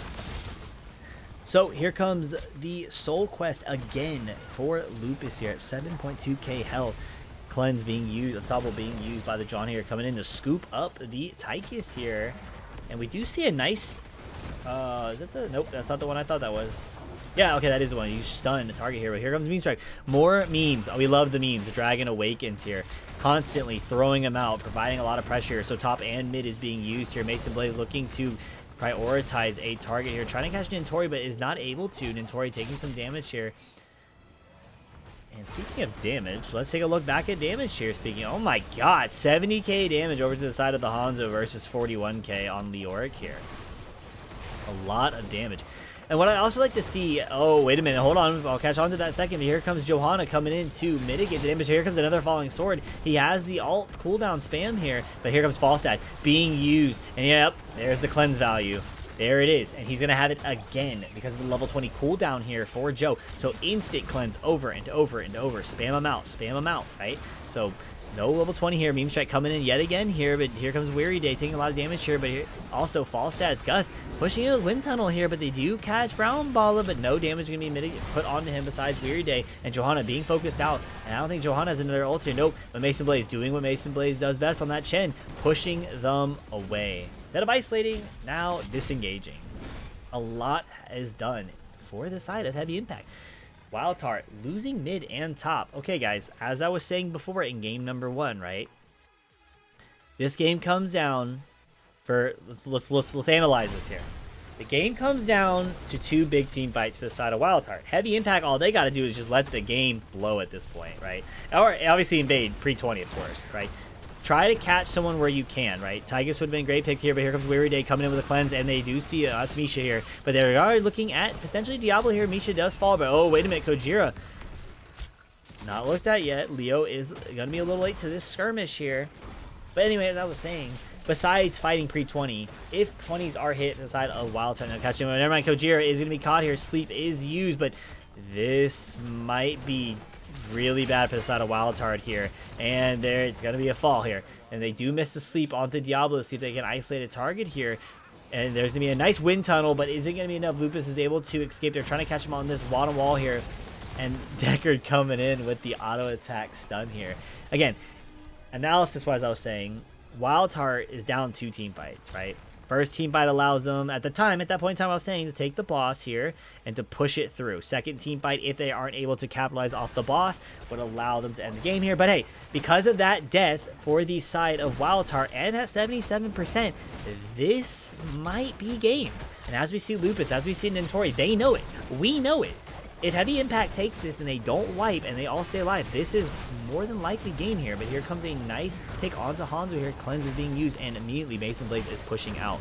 So here comes the soul quest again for Lupus here at 7.2k health. Cleanse being used, Unstoppable being used by the John here, coming in to scoop up the Tychus here. And we do see a nice, is that the, nope, that's not the one I thought that was. Yeah, okay, that is the one. You stun the target here, but here comes Meme Strike. More memes. Oh, we love the memes. The Dragon Awakens here, constantly throwing them out, providing a lot of pressure. So top and mid is being used here. Mason Blaze looking to prioritize a target here, trying to catch Nintori, but is not able to. Nintori taking some damage here. And speaking of damage, let's take a look back at damage here. Speaking, oh my god, 70k damage over to the side of the Hanzo versus 41k on Leoric here. A lot of damage. And what I also like to see, oh, wait a minute, hold on, I'll catch on to that second. But here comes Johanna coming in to mitigate the damage. Here comes another Falling Sword. He has the alt cooldown spam here, but here comes Falstad being used. And yep, there's the cleanse value. There it is, and he's going to have it again because of the level 20 cooldown here for Joe. So instant cleanse over and over and over. Spam him out, right? So no level 20 here. Meme Strike coming in yet again here, but here comes Weary Day taking a lot of damage here, but here also Falstad's Gus pushing in with Wind Tunnel here, but they do catch Brown Baller, but no damage is going to be put onto him besides Weary Day, and Johanna being focused out. And I don't think Johanna has another ult here. Nope, but Mason Blaze doing what Mason Blaze does best on that Chen, pushing them away. Instead of isolating, now disengaging. A lot is done for the side of Heavy Impact. WildHeart losing mid and top. Okay, guys, as I was saying before in game number 1, right? This game comes down for let's analyze this here. The game comes down to 2 big team fights for the side of WildHeart. Heavy Impact, all they got to do is just let the game blow at this point, right? Or obviously invade pre-20, of course, right? Try to catch someone where you can, right? Tygus would have been a great pick here, but here comes Weary Day coming in with a cleanse, and they do see that's Misha here. But they are looking at potentially Diablo here. Misha does fall, but oh, wait a minute, Kojira. Not looked at yet. Leo is going to be a little late to this skirmish here. But anyway, as I was saying, besides fighting pre-20, if 20s are hit inside of WildHeart, now catching him. Never mind, Kojira is going to be caught here. Sleep is used, but this might be really bad for the side of WildHeart here, and there it's gonna be a fall here, and they do miss the sleep onto Diablo to see if they can isolate a target here, and there's gonna be a nice wind tunnel, but is it gonna be enough? Lupus is able to escape. They're trying to catch him on this bottom wall here, and Deckard coming in with the auto attack stun here. Again, analysis wise, I was saying WildHeart is down 2 team fights, right? First team fight allows them, at that point in time I was saying, to take the boss here and to push it through. Second team fight, if they aren't able to capitalize off the boss, would allow them to end the game here. But hey, because of that death for the side of WildHeart and at 77%, this might be game. And as we see Lupus, as we see Nintori, they know it. We know it. If Heavy Impact takes this and they don't wipe and they all stay alive, this is more than likely game here. But here comes a nice pick onto Hanzo here. Cleanse is being used, and immediately Mason Blaze is pushing out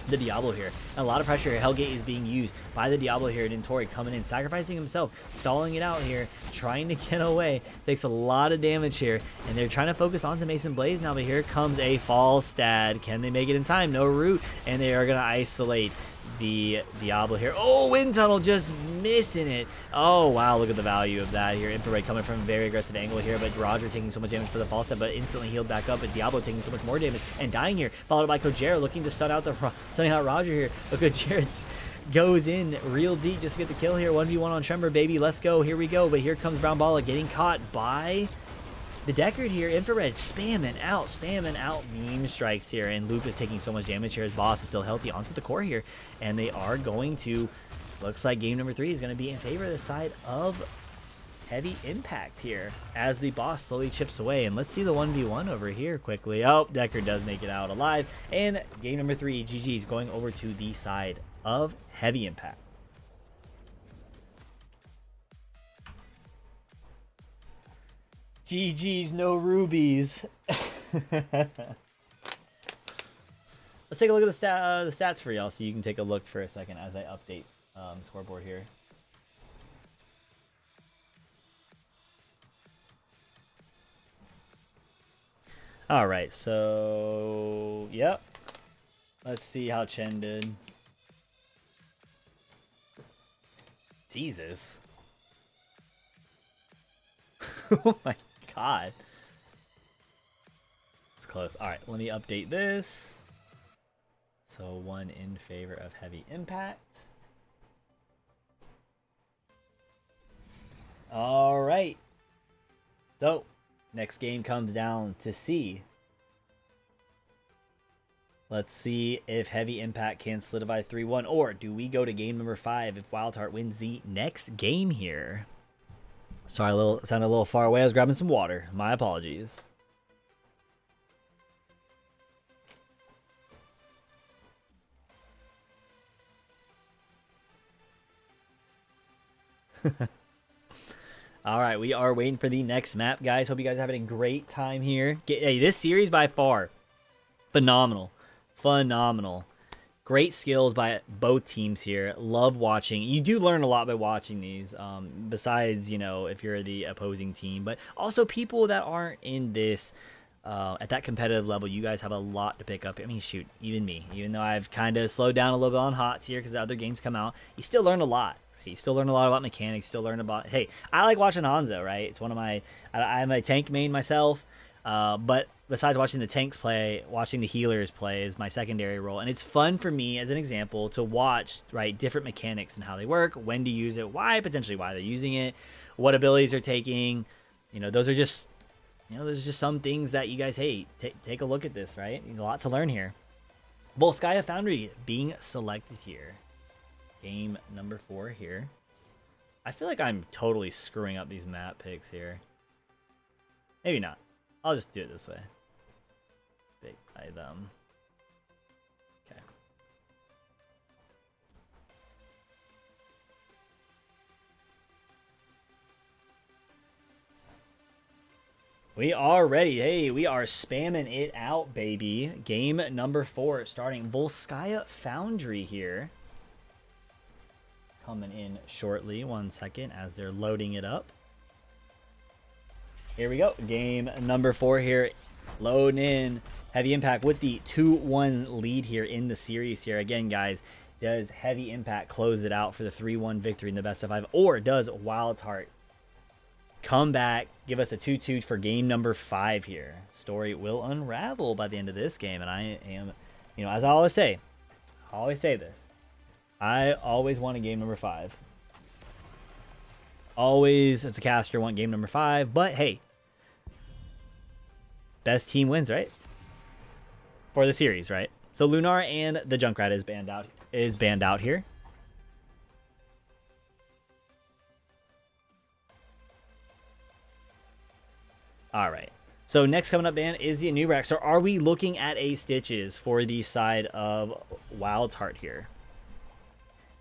the Diablo here. And a lot of pressure here. Hellgate is being used by the Diablo here. Nintori coming in, sacrificing himself, stalling it out here, trying to get away. Takes a lot of damage here, and they're trying to focus onto Mason Blaze now. But here comes a Falstad. Can they make it in time? No root, and they are going to isolate the Diablo here. Oh, Wind Tunnel just missing it. Oh, wow, look at the value of that here. Infrared coming from a very aggressive angle here, but Roger taking so much damage for the false step, but instantly healed back up, and Diablo taking so much more damage and dying here, followed by Kojira looking to stun out Roger here, but Kojira goes in real deep just to get the kill here. 1v1 on Tremor, baby. Let's go. Here we go. But here comes Brown Balla getting caught by the Deckard here. Infrared spamming out meme strikes here, and Lupus taking so much damage here. His boss is still healthy onto the core here, and they are going to, looks like game number 3 is going to be in favor of the side of Heavy Impact here as the boss slowly chips away. And let's see the 1v1 over here quickly. Oh, Deckard does make it out alive, and game number 3, GG's, going over to the side of Heavy Impact. GG's, no rubies. Let's take a look at the stats for y'all so you can take a look for a second as I update the scoreboard here. All right, so, yep. Let's see how Chen did. Jesus. Oh my god. It's close. Alright, let me update this. So 1 in favor of Heavy Impact. All right. So, next game comes down to C. Let's see if Heavy Impact can solidify 3-1, or do we go to game number 5 if WildHeart wins the next game here? Sorry, sounded a little far away. I was grabbing some water. My apologies. All right, we are waiting for the next map, guys. Hope you guys are having a great time here. Hey, this series by far, phenomenal. Phenomenal. Great skills by both teams here. Love watching. You do learn a lot by watching these, besides, you know, if you're the opposing team. But also people that aren't in this, at that competitive level, you guys have a lot to pick up. I mean, shoot, even me. Even though I've kind of slowed down a little bit on HOTS here because the other games come out, you still learn a lot. You still learn a lot about mechanics, still learn about, hey, I like watching Hanzo, right? It's one of my, I'm a tank main myself, but besides watching the tanks play, watching the healers play is my secondary role. And it's fun for me, as an example, to watch, right, different mechanics and how they work, when to use it, potentially why they're using it, what abilities they're taking. You know, those are just, there's just some things that you guys hate. Take a look at this, right? A lot to learn here. Volskaya Foundry being selected here. Game number 4 here. I feel like I'm totally screwing up these map picks here. Maybe not. I'll just do it this way. Big item. Okay. We are ready. Hey, we are spamming it out, baby. Game number 4 starting. Volskaya Foundry here. Coming in shortly. 1 second as they're loading it up. Here we go. Game number 4 here. Loading in. Heavy Impact with the 2-1 lead here in the series here. Again, guys, does Heavy Impact close it out for the 3-1 victory in the best of 5? Or does WildHeart come back, give us a 2-2 for game number 5 here? Story will unravel by the end of this game. And I am, as I always say this. I always want a game number 5. Always, as a caster, want game number 5. But hey, best team wins, right? For the series, right? So Lunar and the Junkrat is banned out here. All right. So next coming up, ban is the Anubrak. So are we looking at a Stitches for the side of WildHeart here?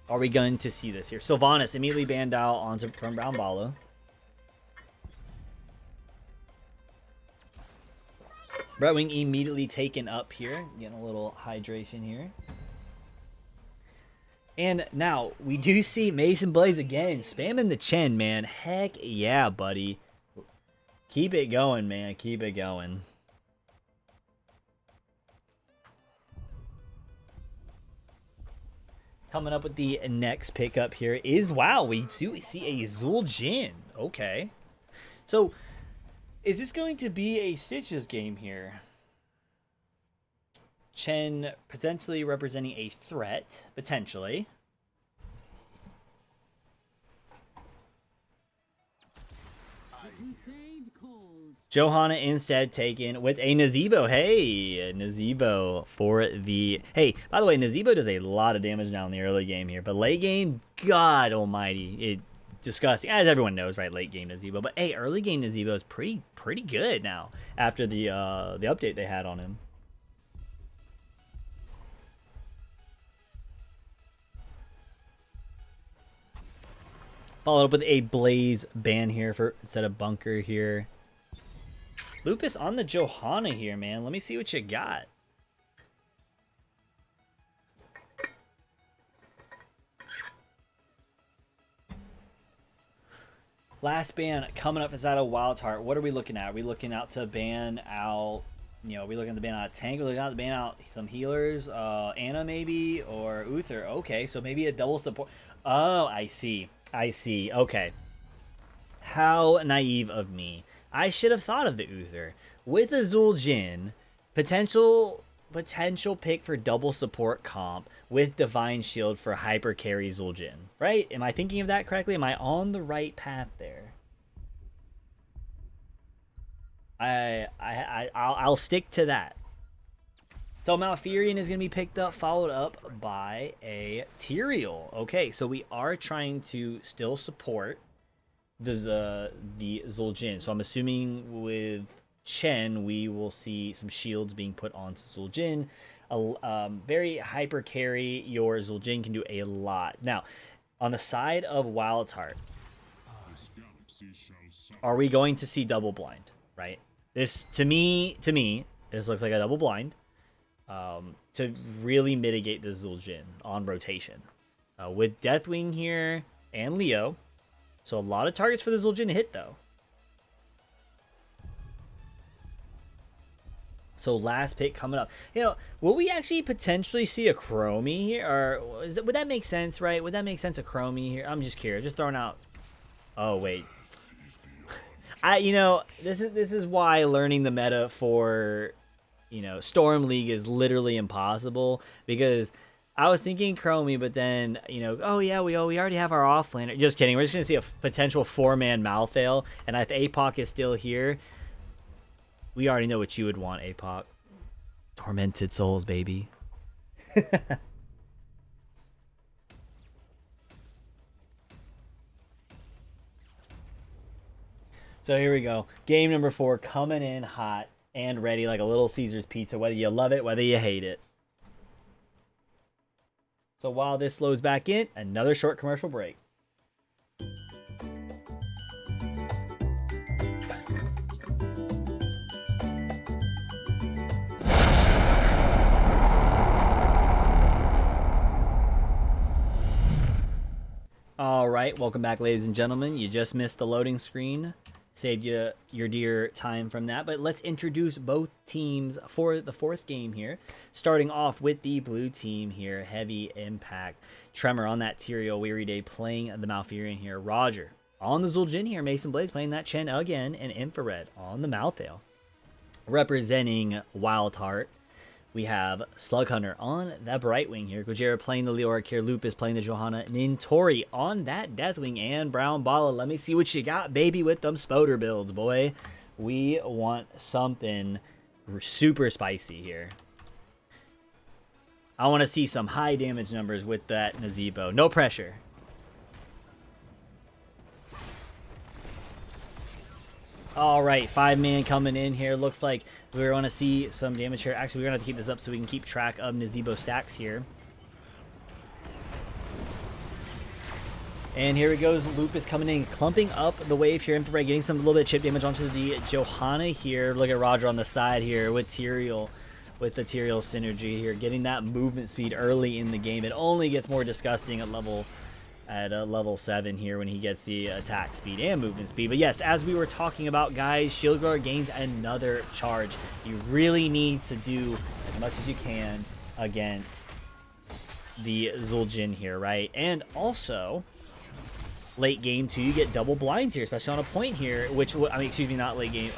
Are we going to see this here? Sylvanas immediately banned out from Brown Balo. Brightwing immediately taken up here. Getting a little hydration here. And now we do see Mason Blaze again. Spamming the Chen, man. Heck yeah, buddy. Keep it going, man. Keep it going. Coming up with the next pickup here is, wow, we do see a Zul'Jin. Okay. So, is this going to be a Stitches game here? Chen potentially representing a threat, potentially. Johanna instead taken with a Nazebo. Hey, Nazebo for the... Hey, by the way, Nazebo does a lot of damage now in the early game here. But late game, God almighty, disgusting. As everyone knows, right, late game Nazebo. But hey, early game Nazebo is pretty good now after the update they had on him. Followed up with a Blaze ban here for instead of Bunker here. Lupus on the Johanna here, man. Let me see what you got. Last ban coming up is out of WildHeart. What are we looking at? Are we looking out to ban out, are we looking to ban out a tank? Are we looking out to ban out some healers? Anna maybe, or Uther. Okay, so maybe a double support. Oh, I see. Okay. How naive of me. I should have thought of the Uther. With a Zul'Jin, potential pick for double support comp with Divine Shield for hyper carry Zul'Jin. Right? Am I thinking of that correctly? Am I on the right path there? I'll stick to that. So Malfurion is going to be picked up, followed up by a Tyrael. Okay, so we are trying to still support the Zul'jin. So I'm assuming with Chen, we will see some shields being put onto Zul'jin. Very hyper carry. Your Zul'jin can do a lot. Now, on the side of WildHeart, are we going to see double blind? Right. This to me, this looks like a double blind. To really mitigate the Zul'jin on rotation. With Deathwing here and Leo. So a lot of targets for the Zul'jin to hit, though. So last pick coming up. You know, will we actually potentially see a Chromie here? Or would that make sense, right? Would that make sense, a Chromie here? I'm just curious. Just throwing out... Oh, wait. This is why learning the meta for... Storm League is literally impossible, because I was thinking Chromie, but then, oh yeah, we already have our offlaner. Just kidding. We're just going to see a potential 4-man Malthael, and if APOC is still here, we already know what you would want, APOC. Tormented Souls, baby. So here we go. Game number 4 coming in hot and ready like a Little Caesars pizza, whether you love it, whether you hate it. So while this slows back in, another short commercial break. All right, welcome back, ladies and gentlemen. You just missed the loading screen. Saved you your dear time from that, but let's introduce both teams for the 4th game here. Starting off with the blue team here, Heavy Impact. Tremor on that Tyrael, Weary Day playing the Malfurion here. Roger on the Zul'jin here, Mason Blades playing that Chen again, and Infrared on the Malthael. Representing WildHeart, we have Slug Hunter on that Brightwing here. Gojira playing the Leoric here. Lupus playing the Johanna. Nintori on that Deathwing. And Brown Bala. Let me see what you got, baby, with them Spoder builds, boy. We want something super spicy here. I want to see some high damage numbers with that Nazebo. No pressure. All right, 5-man coming in here. Looks like we're going to see some damage here. Actually, we're going to have to keep this up so we can keep track of Nazebo stacks here. And here it goes. Lupus coming in, clumping up the wave here. Infrared getting some little bit of chip damage onto the Johanna here. Look at Roger on the side here with Tyrael, with the Tyrael synergy here. Getting that movement speed early in the game. It only gets more disgusting at level 7 here when he gets the attack speed and movement speed. But yes, as we were talking about, guys, Shield Guard gains another charge. You really need to do as much as you can against the Zul'jin here, right? And also, late game too, you get double blinds here, especially on a point here, which, I mean, excuse me, not late game.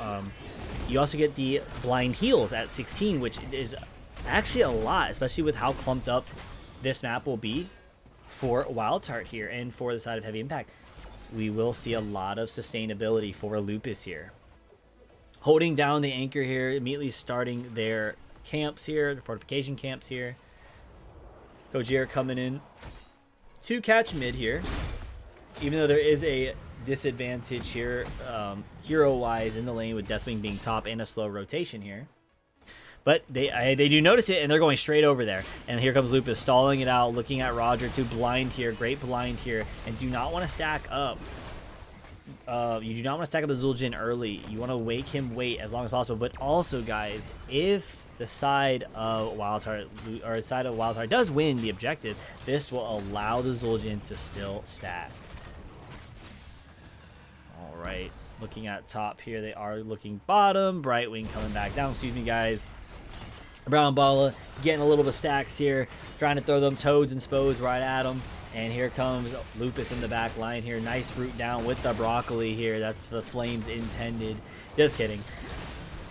You also get the blind heals at 16, which is actually a lot, especially with how clumped up this map will be for WildHeart here. And for the side of Heavy Impact, we will see a lot of sustainability for Lupus here. Holding down the anchor here, immediately starting their camps here, the fortification camps here. Gojira coming in to catch mid here, even though there is a disadvantage here hero-wise in the lane with Deathwing being top and a slow rotation here. But they do notice it, and they're going straight over there. And here comes Lupus, stalling it out, looking at Roger to blind here. Great blind here. And do not want to stack up. You do not want to stack up the Zul'jin early. You want to make him wait as long as possible. But also, guys, if the side of WildHeart does win the objective, this will allow the Zul'jin to still stack. All right. Looking at top here, they are looking bottom. Brightwing coming back down. Excuse me, guys. Brown Bala getting a little bit of stacks here, trying to throw them toads and spos right at them. And here comes Lupus in the back line here. Nice root down with the broccoli here. That's the flames intended. Just kidding.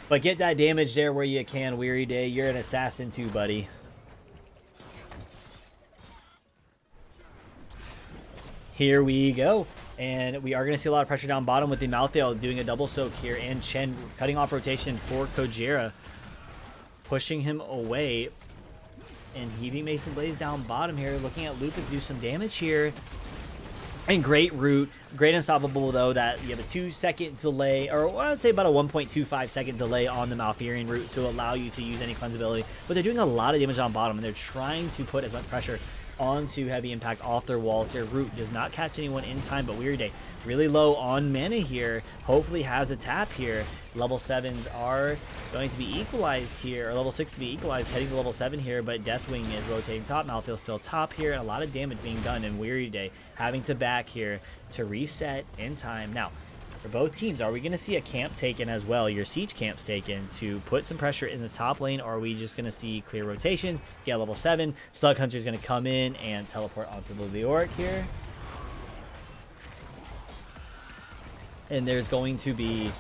But get that damage there where you can, Weary Day. You're an assassin too, buddy. Here we go. And we are going to see a lot of pressure down bottom with the Malthael doing a double soak here. And Chen cutting off rotation for Kojira, pushing him away. And heaving Mason Blaze down bottom here. Looking at Lupus do some damage here. And great root. Great unstoppable, though, that you have a 2-second delay. Or I would say about a 1.25-second delay on the Malfurion root to allow you to use any cleanse ability. But they're doing a lot of damage on bottom. And they're trying to put as much pressure onto heavy impact off their walls here. Root does not catch anyone in time, but Weary Day really low on mana here. Hopefully has a tap here. Level 7s are going to be equalized here, or level 6 to be equalized, heading to level 7 here, but Deathwing is rotating top. Malthael still top here, and a lot of damage being done, and Weary Day having to back here to reset in time. Now, for both teams, are we going to see a camp taken as well? Your siege camps taken to put some pressure in the top lane, or are we just going to see clear rotations, get level 7, Slug Hunter is going to come in and teleport onto the Leoric here. And there's going to be,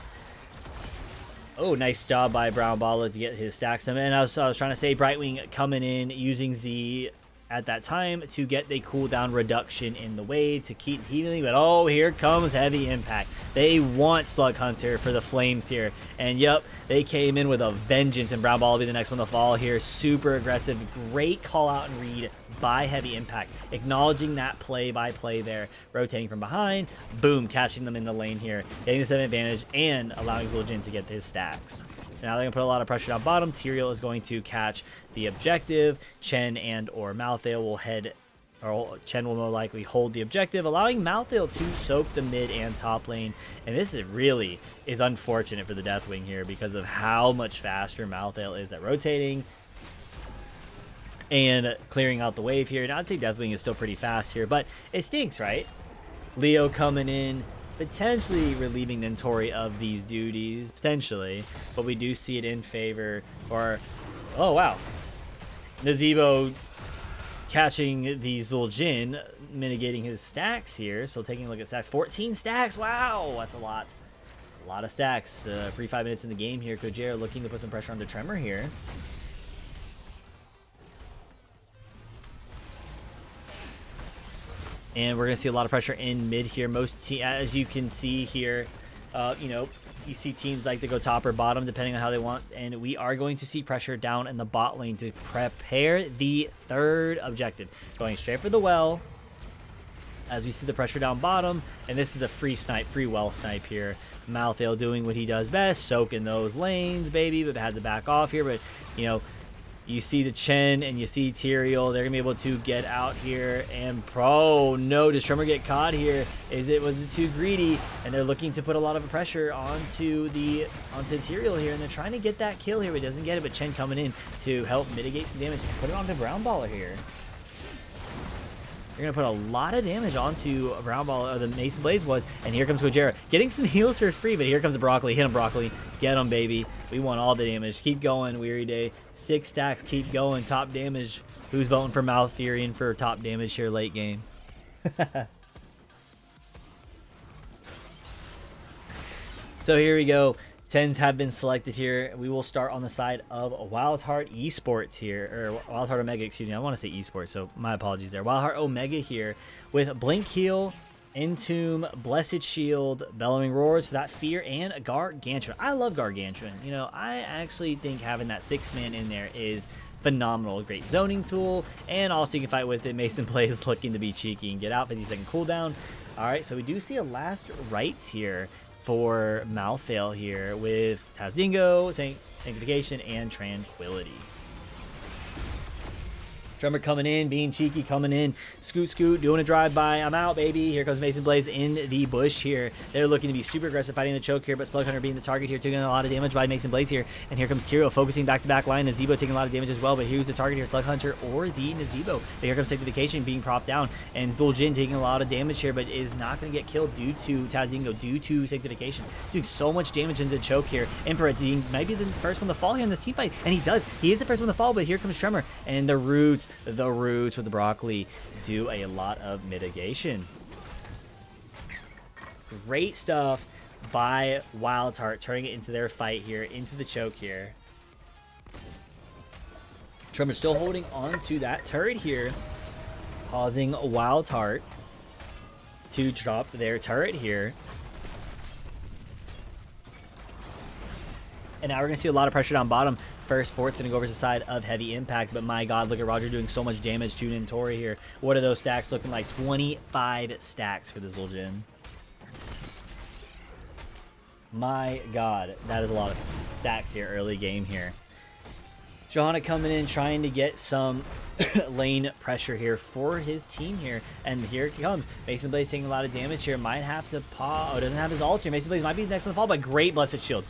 oh, nice job by Brown Baller to get his stacks. And I was trying to say Brightwing coming in using Z at that time to get the cooldown reduction in the wave to keep healing. But oh, here comes heavy impact. They want Slug Hunter for the flames here. And yep, they came in with a vengeance, and Brown Ball will be the next one to fall here. Super aggressive. Great call out and read by heavy impact. Acknowledging that play by play there. Rotating from behind. Boom, catching them in the lane here. Getting the 7 advantage and allowing Zul'jin to get his stacks. Now they're going to put a lot of pressure down bottom. Tyrael is going to catch the objective. Chen and or Malthael will head, or Chen will more likely hold the objective, allowing Malthael to soak the mid and top lane. And this is really unfortunate for the Deathwing here because of how much faster Malthael is at rotating and clearing out the wave here. And I'd say Deathwing is still pretty fast here, but it stinks, right? Leo coming in, potentially relieving Nentori of these duties, potentially, but we do see it in favor, or, oh wow, Nazebo catching the Zul'jin, mitigating his stacks here. So taking a look at stacks, 14 stacks, wow, that's a lot of stacks. Pre 5 minutes in the game here. Kojira looking to put some pressure on the Tremor here. And we're going to see a lot of pressure in mid here. As you can see here, you know, you see teams like to go top or bottom depending on how they want. And we are going to see pressure down in the bot lane to prepare the 3rd objective. Going straight for the well as we see the pressure down bottom. And this is a free snipe, free well snipe here. Malthael doing what he does best, soaking those lanes, baby. But had to back off here. But, you know, you see the Chen and you see Tyrael. They're going to be able to get out here. And no, does Tremor get caught here? Was it too greedy? And they're looking to put a lot of pressure onto Tyrael here. And they're trying to get that kill here. But he doesn't get it. But Chen coming in to help mitigate some damage. Put it onto Brown Baller here. They're going to put a lot of damage onto Brown Baller, or the Mason Blaze was. And here comes Kojira. Getting some heals for free. But here comes the Broccoli. Hit him, Broccoli. Get him, baby. We want all the damage. Keep going, Weary Day. 6 stacks. Keep going. Top damage. Who's voting for Malfurion for top damage here late game? So here we go. 10s have been selected here. We will start on the side of WildHeart Esports here, or WildHeart Omega, excuse me. I want to say Esports, so my apologies there. WildHeart Omega here with Blink Heal, Entomb, Blessed Shield, Bellowing Roar, so that Fear, and Gargantuan. I love Gargantuan. You know, I actually think having that 6-man in there is phenomenal. Great zoning tool, and also you can fight with it. Mason Blaze looking to be cheeky and get out. 50-second cooldown. All right, so we do see a last rites here for Malthael here with Tazdingo, Sanctification, and Tranquility. Tremor coming in, being cheeky, coming in, scoot, doing a drive-by. I'm out, baby. Here comes Mason Blaze in the bush here. They're looking to be super aggressive, fighting the choke here, but Slug Hunter being the target here, taking a lot of damage by Mason Blaze here. And here comes Tyrael focusing back-to-back line. Nazebo taking a lot of damage as well, but here's the target here, Slug Hunter or the Nazebo. But here comes Sanctification being propped down, and Zul'jin taking a lot of damage here, but is not going to get killed due to Tazdingo, due to Sanctification. Doing so much damage into the choke here. Infrared might be the first one to fall here in this team fight, and he does. He is the first one to fall, but here comes Tremor, and the roots with the Broccoli do a lot of mitigation. Great stuff by WildHeart, turning it into their fight here, into the choke here. Tremor still holding on to that turret here, causing WildHeart to drop their turret here. And now we're going to see a lot of pressure down bottom. First, Fort's going to go over to the side of Heavy Impact. But my god, look at Roger doing so much damage to Nintori here. What are those stacks looking like? 25 stacks for the Zul'jin. My god, that is a lot of stacks here early game here. Johanna coming in, trying to get some lane pressure here for his team here. And here it comes. Mason Blaze taking a lot of damage here. Might have to pop. Oh, doesn't have his ult here. Mason Blaze might be the next one to fall, but great Blessed Shield.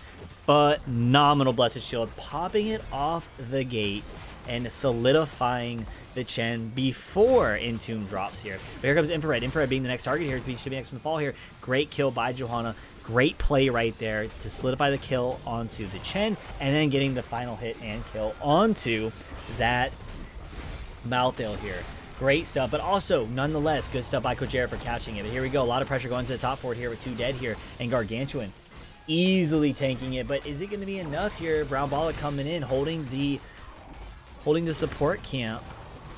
Phenomenal Blessed Shield. Popping it off the gate and solidifying the Chen before Entomb drops here. But here comes Infrared. Infrared being the next target here. He should be next one to fall here. Great kill by Johanna. Great play right there to solidify the kill onto the Chen, and then getting the final hit and kill onto that Malthael here. Great stuff, but also, nonetheless, good stuff by Kojera for catching it. But here we go. A lot of pressure going to the top fort here with 2 dead here, and Gargantuan easily tanking it. But is it going to be enough here? Brown Balla coming in, holding the support camp.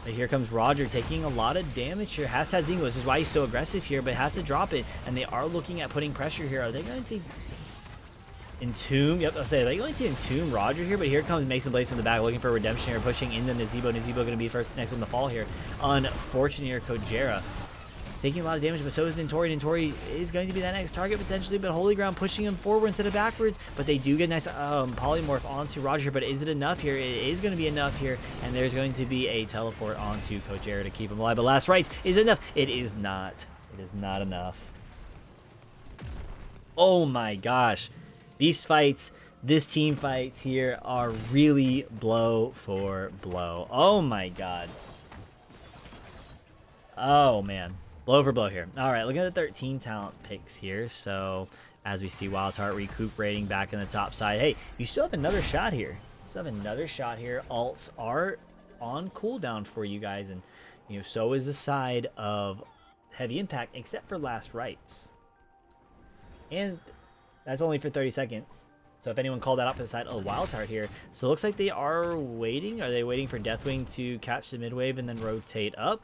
But here comes Roger taking a lot of damage here. Has to have Dingo. This is why he's so aggressive here, but has to drop it. And they are looking at putting pressure here. Are they going to Entomb? Yep, I'll say, are they going to Entomb Roger here? But here comes Mason Blaze in the back looking for redemption here, pushing into Nazeebo. Nazeebo going to be first, next one to fall here. Unfortunate here, Kojera taking a lot of damage, but so is Nintori. Nintori is going to be that next target potentially, but Holy Ground pushing him forward instead of backwards. But they do get a nice polymorph onto Roger, but is it enough here? It is going to be enough here, and there's going to be a teleport onto Kojera to keep him alive. But last rites is enough. It is not. It is not enough. Oh my gosh. These fights, this team fights here are really blow for blow. Oh my god. Oh man. Blow for blow here. All right, looking at the 13 talent picks here. So as we see WildHeart recuperating back in the top side. Hey, you still have another shot here. You still have another shot here. Alts are on cooldown for you guys. And, you know, so is the side of Heavy Impact, except for last rites. And that's only for 30 seconds. So if anyone called that out for the side of WildHeart here. So it looks like they are waiting. Are they waiting for Deathwing to catch the mid-wave and then rotate up?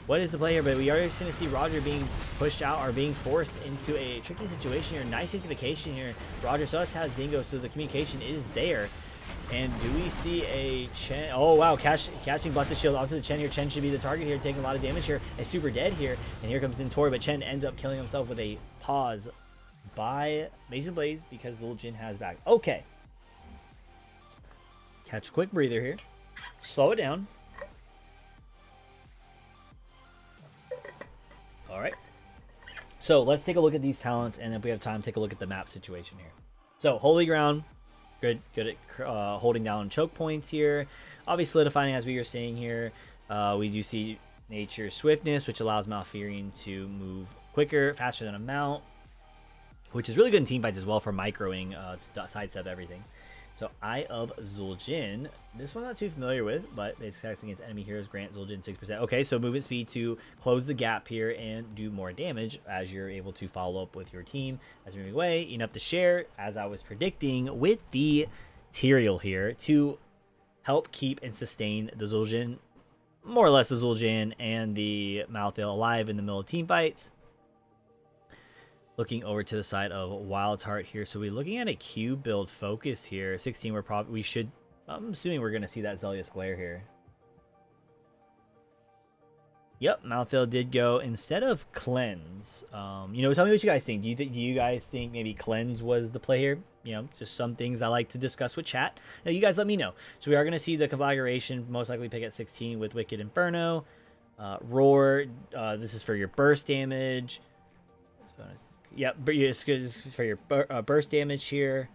What is the play here? But we are just going to see Roger being pushed out or being forced into a tricky situation here. Nice sanctification here. Roger still has Dingo, so the communication is there. And do we see a Chen? Oh, wow. Catching Blessed Shield onto the Chen here. Chen should be the target here, taking a lot of damage here. Is super dead here. And here comes Nintori, but Chen ends up killing himself with a pause by Mason Blaze because Zul'jin has back. Okay. Catch a quick breather here. Slow it down. All right. So let's take a look at these talents, and if we have time, take a look at the map situation here. So Holy Ground, good at holding down choke points here. Obviously solidifying as we were saying here. We do see Nature Swiftness, which allows Malfurion to move quicker, faster than a mount, which is really good in team fights as well for microing to sidestep everything. So Eye of Zul'jin, this one I'm not too familiar with, but its attacks against enemy heroes grant Zul'jin 6%. Okay, so movement speed to close the gap here and do more damage as you're able to follow up with your team as you're moving away. Enough to share, as I was predicting, with the Tyrael here to help keep and sustain the Zul'jin, more or less the Zul'jin and the Malthael alive in the middle of team fights. Looking over to the side of WildHeart here. So we're looking at a Q build focus here. 16, I'm assuming we're going to see that Zelius Glare here. Yep, Malthael did go instead of Cleanse. Tell me what you guys think. Do you guys think maybe Cleanse was the play here? Just some things I like to discuss with chat. Now, you guys let me know. So we are going to see the configuration most likely pick at 16 with Wicked Inferno. Roar, this is for your burst damage. Yep, it's good for your burst damage here.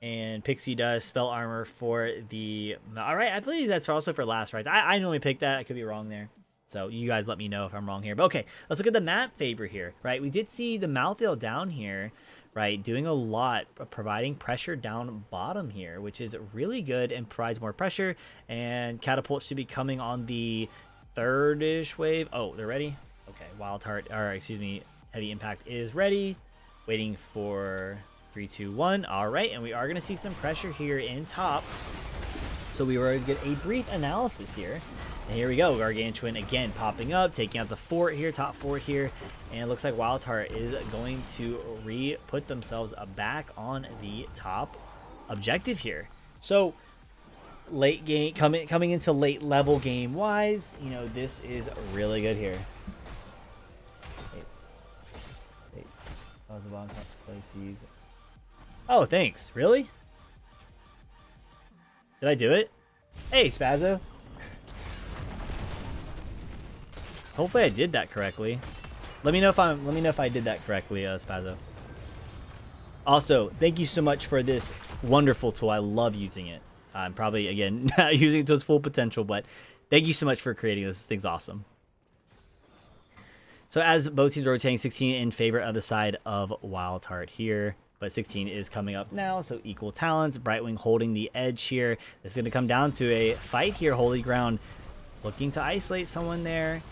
And Pixie Dust, Spell Armor for the... Alright, I believe that's also for last rites. I normally pick that. I could be wrong there. So you guys let me know if I'm wrong here. But okay, let's look at the map favor here, right? We did see the Malthael down here, right? Doing a lot, providing pressure down bottom here, which is really good and provides more pressure. And Catapult should be coming on the third-ish wave. Oh, they're ready? Okay, WildHeart, or excuse me, Heavy Impact is ready. Waiting for 3, 2, 1. All right, and we are going to see some pressure here in top. So we were to get a brief analysis here. And here we go, Gargantuan again popping up, taking out the fort here, top fort here. And it looks like WildHeart is going to put themselves back on the top objective here. So late game, coming into late level game wise, you know, this is really good here. Oh, thanks. Really? Did I do it? Hey, Spazzo. Hopefully I did that correctly. Let me know if I did that correctly, Spazzo. Also, thank you so much for this wonderful tool. I love using it. I'm probably, again, not using it to its full potential, but thank you so much for creating this. This thing's awesome. So as both teams are rotating, 16 in favor of the side of WildHeart here. But 16 is coming up now, so equal talents. Brightwing holding the edge here. This is going to come down to a fight here. Holy Ground looking to isolate someone there.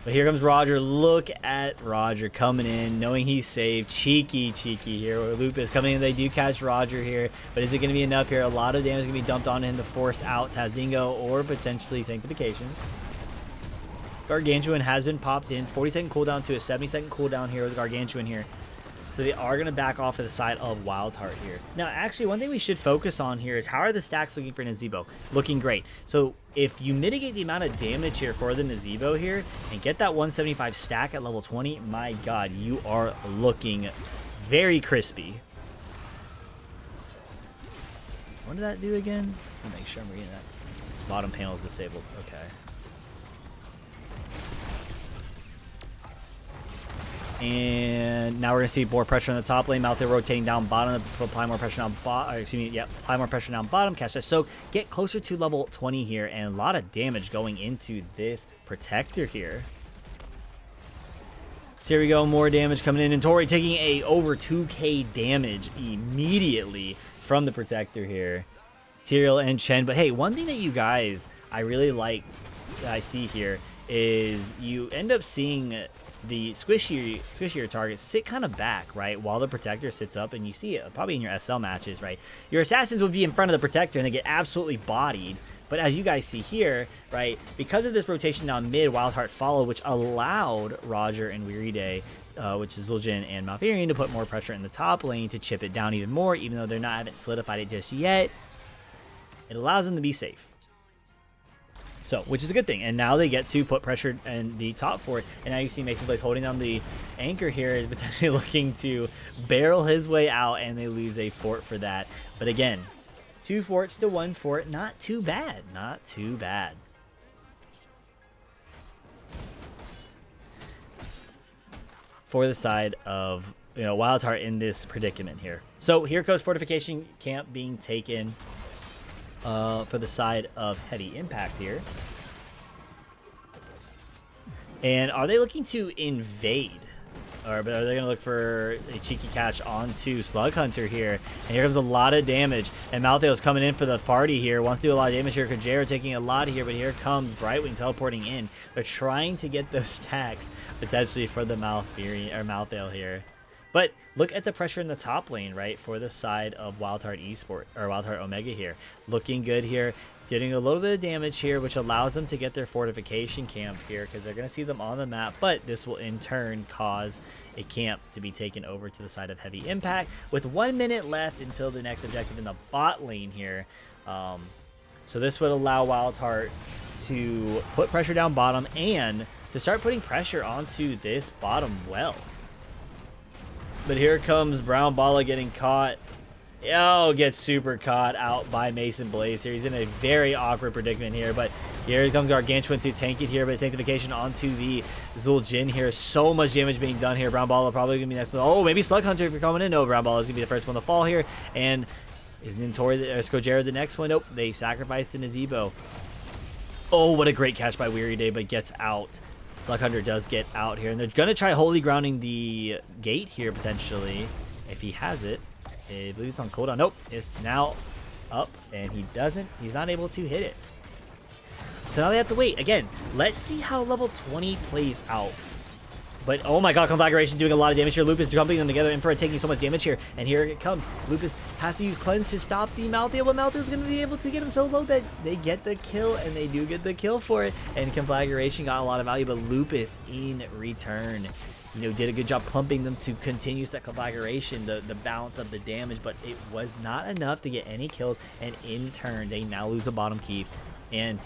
But here comes Roger. Look at Roger coming in, knowing he's saved. Cheeky here. Lupus coming in. They do catch Roger here. But is it going to be enough here? A lot of damage is going to be dumped on him to force out Tazdingo or potentially Sanctification. Gargantuan has been popped in. 40-second cooldown to a 70-second cooldown here with Gargantuan here. So they are going to back off to the side of WildHeart here. Now, actually, one thing we should focus on here is how are the stacks looking for Nazebo? Looking great. So if you mitigate the amount of damage here for the Nazebo here and get that 175 stack at level 20, my God, you are looking very crispy. What did that do again? Let me make sure I'm reading that. Bottom panel is disabled. Okay. And now we're going to see more pressure on the top lane. Malthea rotating down bottom to apply more pressure down bottom. Excuse me, yeah, apply more pressure down bottom. Catch that soak. Get closer to level 20 here. And a lot of damage going into this protector here. So here we go. More damage coming in. And Tori taking a over 2k damage immediately from the protector here. Tyrael and Chen. But hey, one thing that you guys, I really like that I see here is you end up seeing the squishier targets sit kind of back, right, while the protector sits up, and you see it probably in your SL matches, right? Your assassins would be in front of the protector and they get absolutely bodied. But as you guys see here, right, because of this rotation down mid, WildHeart followed, which allowed Roger and Weary Day, which is Zul'jin and Malfurion, to put more pressure in the top lane to chip it down even more, even though haven't solidified it just yet. It allows them to be safe. So, which is a good thing. And now they get to put pressure in the top fort. And now you see Mason Blaze holding down the anchor here, is potentially looking to barrel his way out, and they lose a fort for that. But again, 2 forts to 1 fort. Not too bad. Not too bad. For the side of, you know, WildHeart in this predicament here. So here goes fortification camp being taken. For the side of Heavy Impact here. And are they looking to invade? Or are they going to look for a cheeky catch onto Slug Hunter here? And here comes a lot of damage. And Maltheo's coming in for the party here. Wants to do a lot of damage here. Kajera taking a lot here. But here comes Brightwing teleporting in. They're trying to get those stacks potentially for the Maltheo here. But look at the pressure in the top lane, right, for the side of WildHeart Esport, or WildHeart Omega here. Looking good here. Doing a little bit of damage here, which allows them to get their fortification camp here, because they're going to see them on the map. But this will in turn cause a camp to be taken over to the side of Heavy Impact, with 1 minute left until the next objective in the bot lane here. So this would allow WildHeart to put pressure down bottom and to start putting pressure onto this bottom well. But here comes Brown Bala getting caught. Oh, gets super caught out by Mason Blaze here. He's in a very awkward predicament here. But here comes Gargantuan to tank it here. But Sanctification onto the Zul'jin here. So much damage being done here. Brown Bala probably going to be next one. Oh, maybe Slug Hunter if you're coming in. No, Brown Bala is going to be the first one to fall here. And isn't Tori or Skojera the next one? Nope, they sacrificed to Nazebo. Oh, what a great catch by Weary Day, but gets out. Slug Hunter does get out here, and they're going to try holy grounding the gate here, potentially, if he has it. I believe it's on cooldown. Nope, it's now up, and he's not able to hit it. So now they have to wait. Again, let's see how level 20 plays out. But, oh my god, Conflagration doing a lot of damage here. Lupus jumping them together. Infrared taking so much damage here. And here it comes. Lupus Has to use Cleanse to stop the Malthea, but Malthea's going to be able to get him so low that they get the kill, and they do get the kill for it. And Conflagration got a lot of value, but Lupus in return, you know, did a good job clumping them to continue that Conflagration, the balance of the damage, but it was not enough to get any kills, and in turn, they now lose a bottom keep, and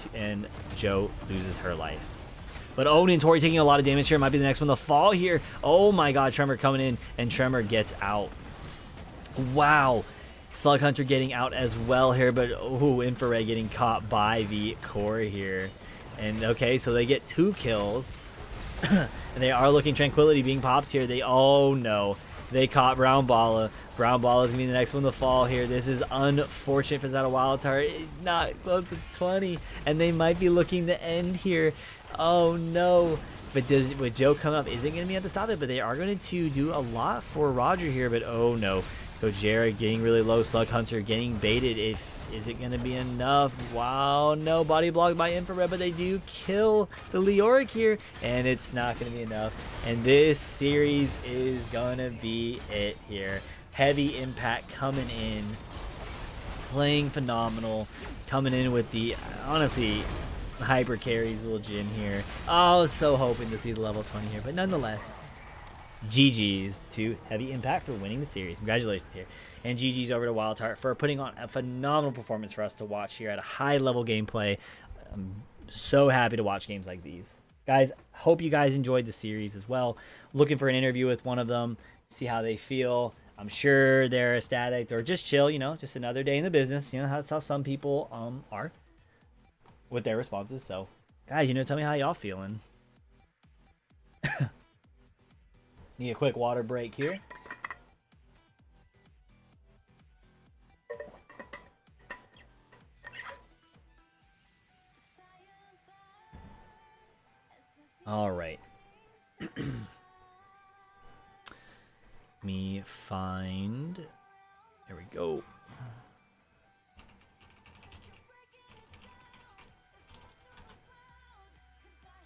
Joe loses her life. But Odin and Tori taking a lot of damage here. Might be the next one to fall here. Oh my god, Tremor coming in, and Tremor gets out. Wow. Slug Hunter getting out as well here, but oh, Infrared getting caught by the core here. And okay, so they get 2 kills. And they are looking Tranquility being popped here. Oh no. They caught Brown Balla. Brown Balla is going to be the next one to fall here. This is unfortunate for Zeta WildHeart. Not close to 20. And they might be looking to end here. Oh no. But with Joe come up, isn't going to be able to stop it. But they are going to do a lot for Roger here. But oh no. Gojira getting really low. Slug Hunter getting baited. Is it going to be enough? Wow, no. Body blocked by Infrared, but they do kill the Leoric here, and it's not going to be enough. And this series is going to be it here. Heavy Impact coming in, playing phenomenal, coming in with the, honestly, hyper carries little Jin here. Oh, so hoping to see the level 20 here, but nonetheless, GG's to Heavy Impact for winning the series. Congratulations here. And GG's over to WildHeart for putting on a phenomenal performance for us to watch here at a high-level gameplay. I'm so happy to watch games like these. Guys, hope you guys enjoyed the series as well. Looking for an interview with one of them, see how they feel. I'm sure they're ecstatic or just chill, you know, just another day in the business. You know, that's how some people are with their responses. So, guys, you know, tell me how y'all feeling. Need a quick water break here. All right. Me find. There we go.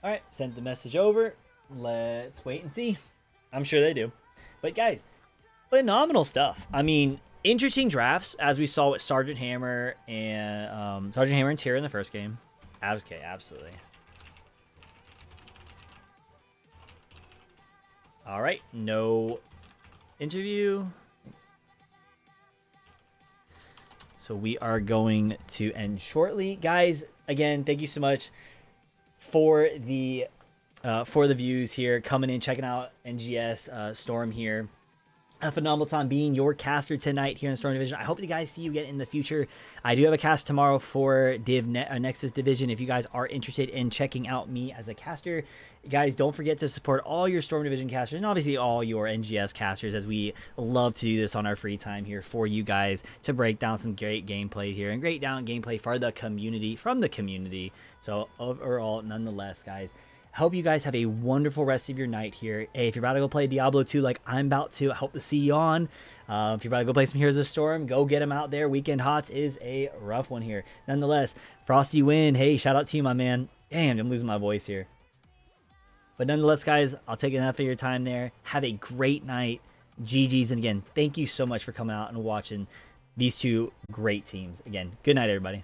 All right, sent the message over. Let's wait and see. I'm sure they do. But guys, phenomenal stuff. I mean, interesting drafts as we saw with Sergeant Hammer and Tira in the first game. Okay, absolutely. All right, no interview. So we are going to end shortly, guys. Again, thank you so much for the views here, coming in, checking out NGS Storm here. A phenomenal time being your caster tonight here in Storm Division. I hope you guys see you again in the future. I do have a cast tomorrow for Nexus Division. If you guys are interested in checking out me as a caster, guys, don't forget to support all your Storm Division casters and obviously all your NGS casters, as we love to do this on our free time here for you guys to break down some great gameplay here and great down gameplay for the community, from the community. So overall, nonetheless, guys, hope you guys have a wonderful rest of your night here. Hey, if you're about to go play Diablo 2 like I'm about to, I hope to see you on. If you're about to go play some Heroes of Storm, go get them out there. Weekend Hots is a rough one here. Nonetheless, Frosty Win, hey, shout out to you, my man. Damn, I'm losing my voice here. But nonetheless, guys, I'll take enough of your time there. Have a great night. GG's. And again, thank you so much for coming out and watching these two great teams. Again, good night, everybody.